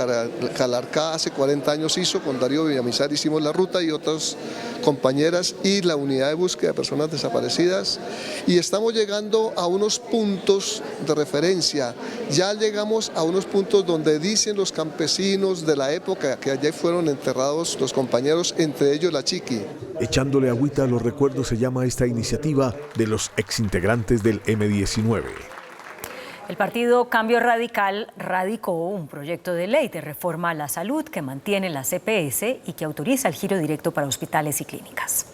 Calarcá hace 40 años hizo, con Darío Villamizar hicimos la ruta y otras compañeras y la unidad de búsqueda de personas desaparecidas y estamos llegando a unos puntos de referencia. Ya llegamos a unos puntos donde dicen los campesinos de la época que allí fueron enterrados los compañeros, entre ellos la Chiqui. Echándole agüita a los recuerdos se llama esta iniciativa de los exintegrantes del M-19. El partido Cambio Radical radicó un proyecto de ley de reforma a la salud que mantiene la CPS y que autoriza el giro directo para hospitales y clínicas.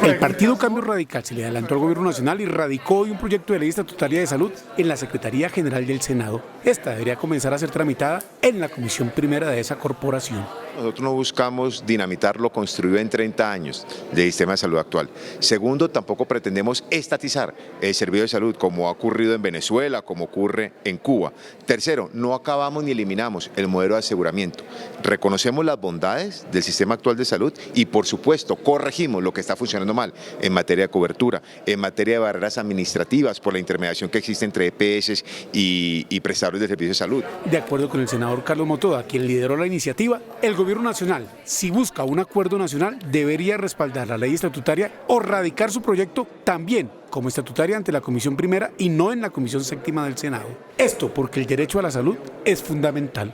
El partido Cambio Radical se le adelantó al Gobierno Nacional y radicó hoy un proyecto de ley estatutaria de salud en la Secretaría General del Senado. Esta debería comenzar a ser tramitada en la Comisión Primera de esa corporación. Nosotros no buscamos dinamitar lo construido en 30 años del sistema de salud actual. Segundo, tampoco pretendemos estatizar el servicio de salud como ha ocurrido en Venezuela, como ocurre en Cuba. Tercero, no acabamos ni eliminamos el modelo de aseguramiento. Reconocemos las bondades del sistema actual de salud y, por supuesto, corregimos lo que está funcionando mal en materia de cobertura, en materia de barreras administrativas por la intermediación que existe entre EPS y prestadores de servicios de salud. De acuerdo con el senador Carlos Motoda, quien lideró la iniciativa, el Gobierno Nacional, si busca un acuerdo nacional, debería respaldar la ley estatutaria o radicar su proyecto también como estatutaria ante la Comisión Primera y no en la Comisión Séptima del Senado. Esto porque el derecho a la salud es fundamental.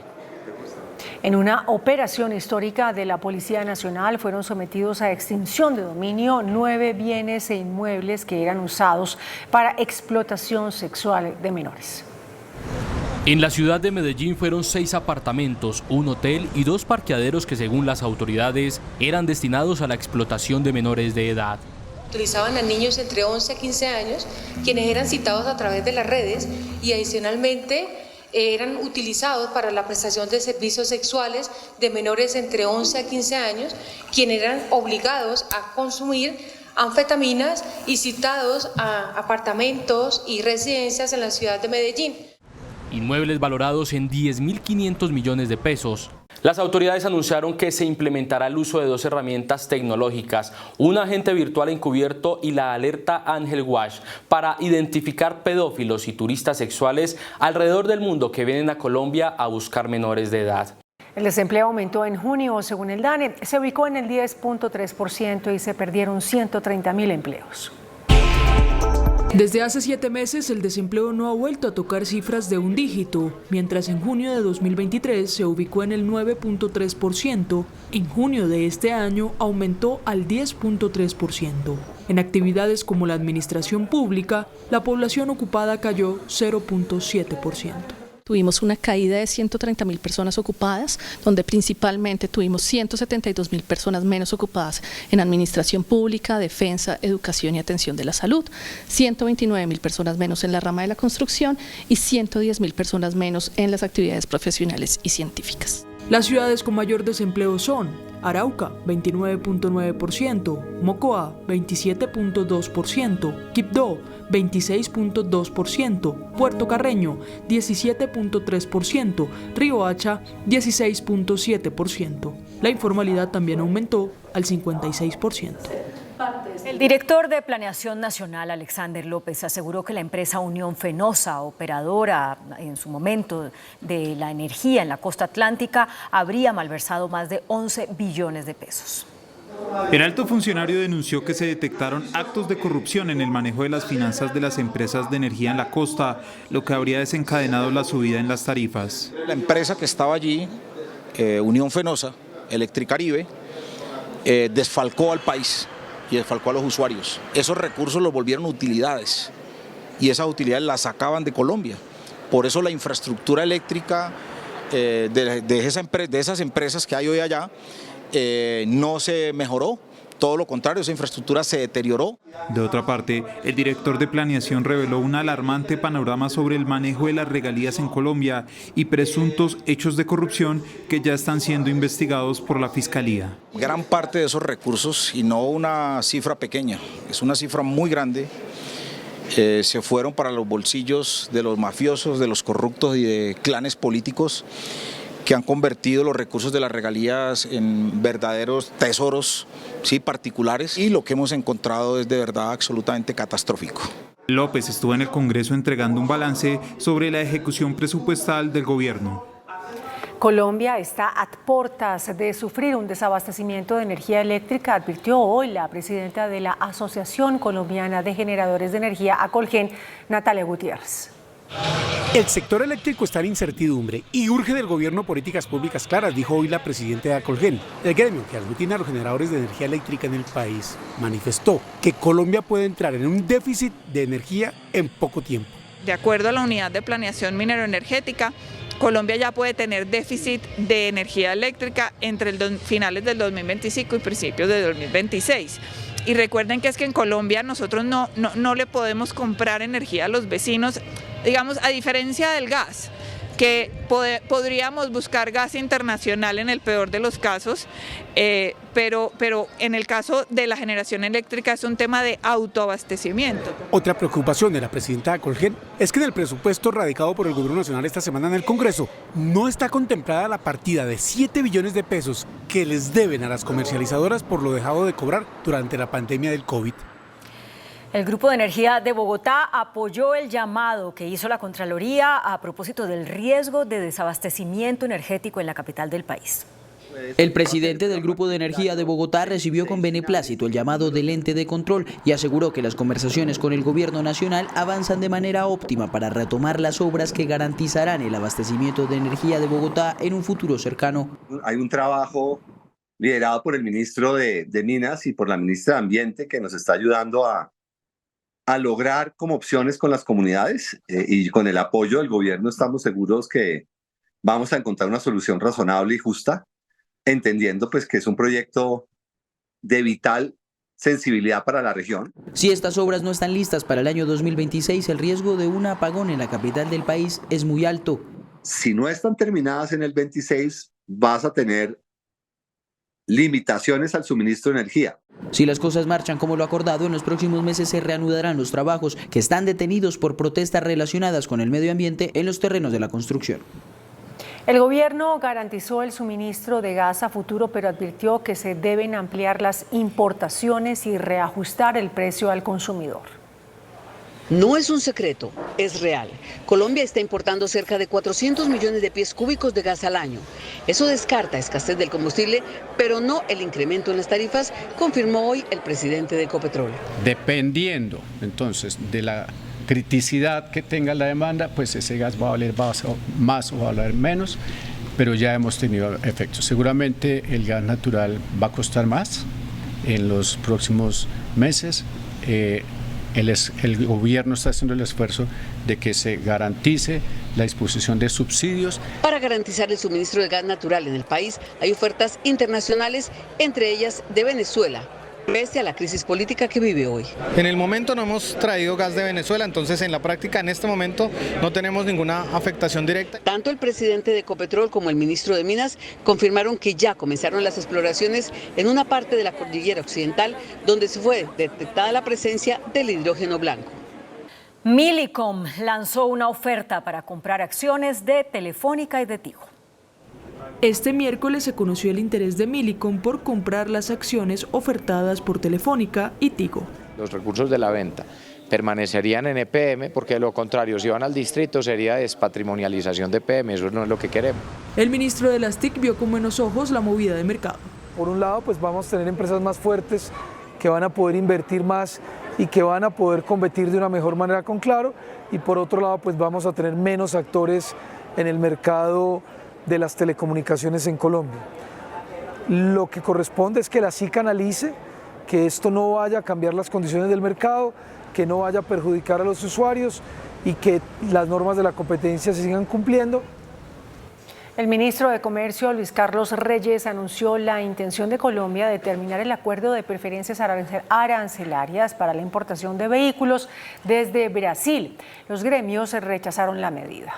En una operación histórica de la Policía Nacional fueron sometidos a extinción de dominio 9 bienes e inmuebles que eran usados para explotación sexual de menores. En la ciudad de Medellín fueron 6 apartamentos, un hotel y 2 parqueaderos que, según las autoridades, eran destinados a la explotación de menores de edad. Utilizaban a niños entre 11 a 15 años, quienes eran citados a través de las redes y adicionalmente eran utilizados para la prestación de servicios sexuales de menores entre 11 a 15 años, quienes eran obligados a consumir anfetaminas y citados a apartamentos y residencias en la ciudad de Medellín. Inmuebles valorados en 10.500 millones de pesos. Las autoridades anunciaron que se implementará el uso de 2 herramientas tecnológicas, un agente virtual encubierto y la alerta Ángel Watch, para identificar pedófilos y turistas sexuales alrededor del mundo que vienen a Colombia a buscar menores de edad. El desempleo aumentó en junio, según el DANE, se ubicó en el 10.3% y se perdieron 130.000 empleos. Desde hace 7 meses, el desempleo no ha vuelto a tocar cifras de un dígito, mientras en junio de 2023 se ubicó en el 9.3%, en junio de este año aumentó al 10.3%. En actividades como la administración pública, la población ocupada cayó 0.7%. Tuvimos una caída de 130.000 personas ocupadas, donde principalmente tuvimos 172.000 personas menos ocupadas en administración pública, defensa, educación y atención de la salud, 129.000 personas menos en la rama de la construcción y 110.000 personas menos en las actividades profesionales y científicas. Las ciudades con mayor desempleo son Arauca, 29.9%, Mocoa, 27.2%, Quibdó, 26.2%, Puerto Carreño, 17.3%, Riohacha, 16.7%. La informalidad también aumentó al 56%. El director de Planeación Nacional, Alexander López, aseguró que la empresa Unión Fenosa, operadora en su momento de la energía en la costa atlántica, habría malversado más de 11 billones de pesos. El alto funcionario denunció que se detectaron actos de corrupción en el manejo de las finanzas de las empresas de energía en la costa, lo que habría desencadenado la subida en las tarifas. La empresa que estaba allí, Unión Fenosa, Electricaribe, desfalcó al país y desfalcó a los usuarios. Esos recursos los volvieron utilidades y esas utilidades las sacaban de Colombia. Por eso la infraestructura eléctrica de esas empresas que hay hoy allá no se mejoró. Todo lo contrario, esa infraestructura se deterioró. De otra parte, el director de Planeación reveló un alarmante panorama sobre el manejo de las regalías en Colombia y presuntos hechos de corrupción que ya están siendo investigados por la Fiscalía. Gran parte de esos recursos, y no una cifra pequeña, es una cifra muy grande, se fueron para los bolsillos de los mafiosos, de los corruptos y de clanes políticos que han convertido los recursos de las regalías en verdaderos tesoros, sí, particulares, y lo que hemos encontrado es de verdad absolutamente catastrófico. López estuvo en el Congreso entregando un balance sobre la ejecución presupuestal del gobierno. Colombia está a puertas de sufrir un desabastecimiento de energía eléctrica, advirtió hoy la presidenta de la Asociación Colombiana de Generadores de Energía, ACOLGEN, Natalia Gutiérrez. El sector eléctrico está en incertidumbre y urge del gobierno políticas públicas claras, dijo hoy la presidenta de ACOLGEN. El gremio que aglutina a los generadores de energía eléctrica en el país manifestó que Colombia puede entrar en un déficit de energía en poco tiempo. De acuerdo a la Unidad de Planeación Minero-Energética, Colombia ya puede tener déficit de energía eléctrica entre finales del 2025 y principios de 2026. Y recuerden que es que en Colombia nosotros no le podemos comprar energía a los vecinos, digamos, a diferencia del gas, que podríamos buscar gas internacional en el peor de los casos, pero en el caso de la generación eléctrica es un tema de autoabastecimiento. Otra preocupación de la presidenta de ACOLGEN es que en el presupuesto radicado por el Gobierno Nacional esta semana en el Congreso no está contemplada la partida de 7 billones de pesos que les deben a las comercializadoras por lo dejado de cobrar durante la pandemia del COVID. El Grupo de Energía de Bogotá apoyó el llamado que hizo la Contraloría a propósito del riesgo de desabastecimiento energético en la capital del país. El presidente del Grupo de Energía de Bogotá recibió con beneplácito el llamado del ente de control y aseguró que las conversaciones con el gobierno nacional avanzan de manera óptima para retomar las obras que garantizarán el abastecimiento de energía de Bogotá en un futuro cercano. Hay un trabajo liderado por el ministro de Minas y por la ministra de Ambiente que nos está ayudando a a lograr como opciones con las comunidades y con el apoyo del gobierno estamos seguros que vamos a encontrar una solución razonable y justa, entendiendo pues que es un proyecto de vital sensibilidad para la región. Si estas obras no están listas para el año 2026, el riesgo de un apagón en la capital del país es muy alto. Si no están terminadas en el 26, vas a tener limitaciones al suministro de energía. Si las cosas marchan como lo acordado, en los próximos meses se reanudarán los trabajos que están detenidos por protestas relacionadas con el medio ambiente en los terrenos de la construcción. El gobierno garantizó el suministro de gas a futuro, pero advirtió que se deben ampliar las importaciones y reajustar el precio al consumidor. No es un secreto, es real. Colombia está importando cerca de 400 millones de pies cúbicos de gas al año. Eso descarta escasez del combustible, pero no el incremento en las tarifas, confirmó hoy el presidente de Ecopetrol. Dependiendo entonces de la criticidad que tenga la demanda, pues ese gas va a valer más o va a valer menos, pero ya hemos tenido efectos. Seguramente el gas natural va a costar más en los próximos meses. El gobierno está haciendo el esfuerzo de que se garantice la disposición de subsidios. Para garantizar el suministro de gas natural en el país, hay ofertas internacionales, entre ellas de Venezuela, pese a la crisis política que vive hoy. En el momento no hemos traído gas de Venezuela, entonces en la práctica en este momento no tenemos ninguna afectación directa. Tanto el presidente de Ecopetrol como el ministro de Minas confirmaron que ya comenzaron las exploraciones en una parte de la cordillera occidental donde se fue detectada la presencia del hidrógeno blanco. Millicom lanzó una oferta para comprar acciones de Telefónica y de Tigo. Este miércoles se conoció el interés de Millicom por comprar las acciones ofertadas por Telefónica y Tigo. Los recursos de la venta permanecerían en EPM porque de lo contrario, si van al distrito sería despatrimonialización de EPM, eso no es lo que queremos. El ministro de las TIC vio con buenos ojos la movida de mercado. Por un lado, pues vamos a tener empresas más fuertes que van a poder invertir más y que van a poder competir de una mejor manera con Claro, y por otro lado, pues vamos a tener menos actores en el mercado de las telecomunicaciones en Colombia. Lo que corresponde es que la SIC analice que esto no vaya a cambiar las condiciones del mercado, que no vaya a perjudicar a los usuarios y que las normas de la competencia se sigan cumpliendo. El ministro de Comercio, Luis Carlos Reyes, anunció la intención de Colombia de terminar el acuerdo de preferencias arancelarias para la importación de vehículos desde Brasil. Los gremios rechazaron la medida.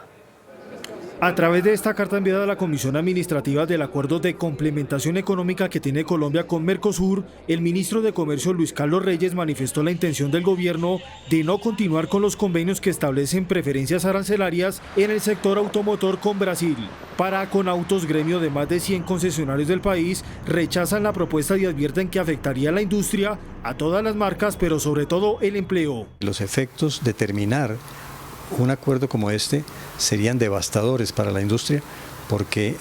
A través de esta carta enviada a la Comisión Administrativa del Acuerdo de Complementación Económica que tiene Colombia con Mercosur, el ministro de Comercio Luis Carlos Reyes manifestó la intención del gobierno de no continuar con los convenios que establecen preferencias arancelarias en el sector automotor con Brasil. Para Conautos, gremio de más de 100 concesionarios del país, rechazan la propuesta y advierten que afectaría a la industria, a todas las marcas, pero sobre todo el empleo. Los efectos de terminar un acuerdo como este serían devastadores para la industria porque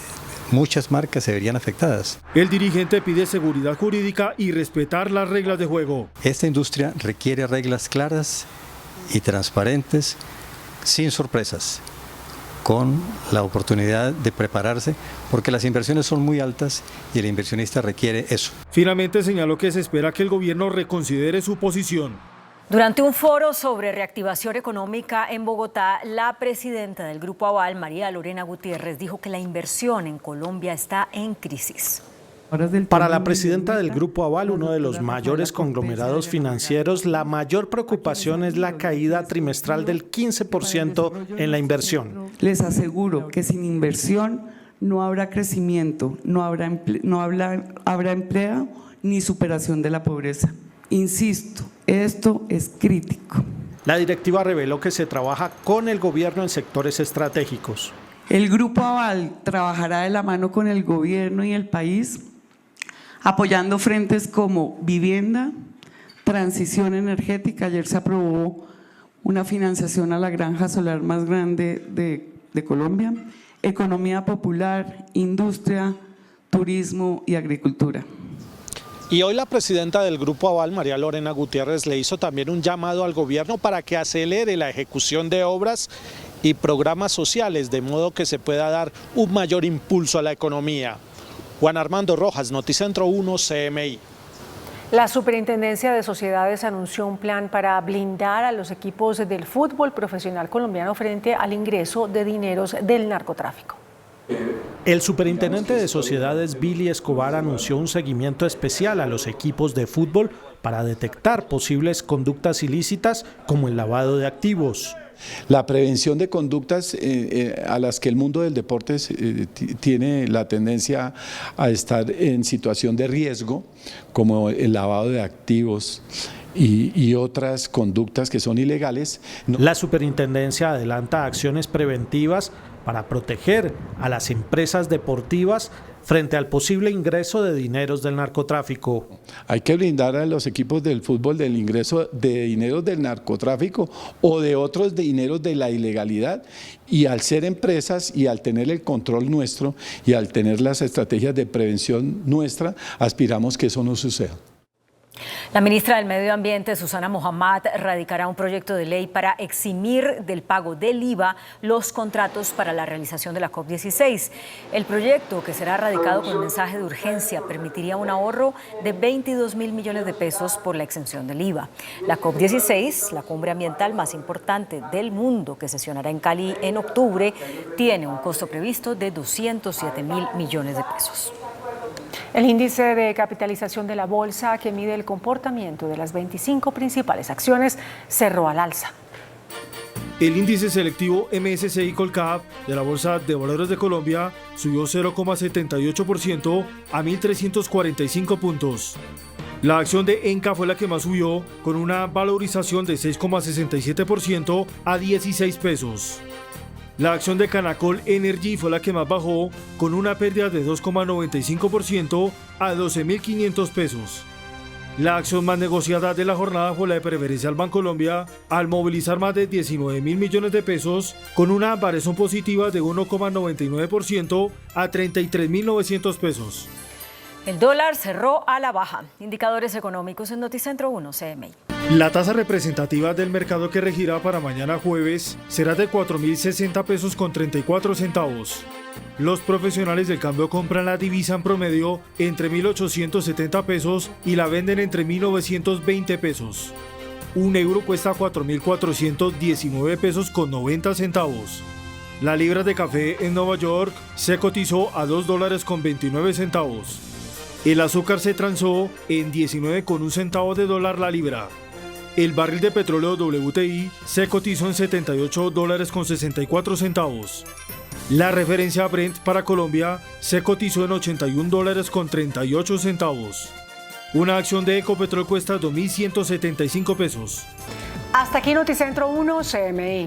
muchas marcas se verían afectadas. El dirigente pide seguridad jurídica y respetar las reglas de juego. Esta industria requiere reglas claras y transparentes, sin sorpresas, con la oportunidad de prepararse porque las inversiones son muy altas y el inversionista requiere eso. Finalmente señaló que se espera que el gobierno reconsidere su posición. Durante un foro sobre reactivación económica en Bogotá, la presidenta del Grupo Aval, María Lorena Gutiérrez, dijo que la inversión en Colombia está en crisis. Para la presidenta del Grupo Aval, uno de los mayores conglomerados financieros, la mayor preocupación es la caída trimestral del 15% en la inversión. Les aseguro que sin inversión no habrá crecimiento, no habrá empleo ni superación de la pobreza. Insisto, esto es crítico. La directiva reveló que se trabaja con el gobierno en sectores estratégicos. El Grupo Aval trabajará de la mano con el gobierno y el país, apoyando frentes como vivienda, transición energética. Ayer se aprobó una financiación a la granja solar más grande de Colombia, economía popular, industria, turismo y agricultura. Y hoy la presidenta del Grupo Aval, María Lorena Gutiérrez, le hizo también un llamado al gobierno para que acelere la ejecución de obras y programas sociales, de modo que se pueda dar un mayor impulso a la economía. Juan Armando Rojas, Noticentro 1, CMI. La Superintendencia de Sociedades anunció un plan para blindar a los equipos del fútbol profesional colombiano frente al ingreso de dineros del narcotráfico. El superintendente de Sociedades, Billy Escobar, anunció un seguimiento especial a los equipos de fútbol para detectar posibles conductas ilícitas como el lavado de activos. La prevención de conductas a las que el mundo del deporte tiene la tendencia a estar en situación de riesgo, como el lavado de activos y otras conductas que son ilegales. La superintendencia adelanta acciones preventivas para proteger a las empresas deportivas frente al posible ingreso de dineros del narcotráfico. Hay que blindar a los equipos del fútbol del ingreso de dineros del narcotráfico o de otros dineros de la ilegalidad, y al ser empresas y al tener el control nuestro y al tener las estrategias de prevención nuestra, aspiramos que eso no suceda. La ministra del Medio Ambiente, Susana Mohammad, radicará un proyecto de ley para eximir del pago del IVA los contratos para la realización de la COP16. El proyecto, que será radicado con mensaje de urgencia, permitiría un ahorro de 22.000 millones de pesos por la exención del IVA. La COP16, la cumbre ambiental más importante del mundo que sesionará en Cali en octubre, tiene un costo previsto de 207.000 millones de pesos. El índice de capitalización de la bolsa, que mide el comportamiento de las 25 principales acciones, cerró al alza. El índice selectivo MSCI Colcap de la Bolsa de Valores de Colombia subió 0,78% a 1.345 puntos. La acción de Enca fue la que más subió, con una valorización de 6,67% a 16 pesos. La acción de Canacol Energy fue la que más bajó, con una pérdida de 2,95% a 12.500 pesos. La acción más negociada de la jornada fue la de Preferencial Bancolombia, al movilizar más de 19.000 millones de pesos, con una variación positiva de 1,99% a 33.900 pesos. El dólar cerró a la baja. Indicadores económicos en Noticentro 1 CMI. La tasa representativa del mercado que regirá para mañana jueves será de 4.060 pesos con 34 centavos. Los profesionales del cambio compran la divisa en promedio entre 1.870 pesos y la venden entre 1.920 pesos. Un euro cuesta 4.419 pesos con 90 centavos. La libra de café en Nueva York se cotizó a $2 con 29 centavos. El azúcar se transó en 19,1 centavos de dólar la libra. El barril de petróleo WTI se cotizó en $78 con 64 centavos. La referencia Brent para Colombia se cotizó en $81 con 38 centavos. Una acción de Ecopetrol cuesta 2.175 pesos. Hasta aquí Noticentro 1 CMI.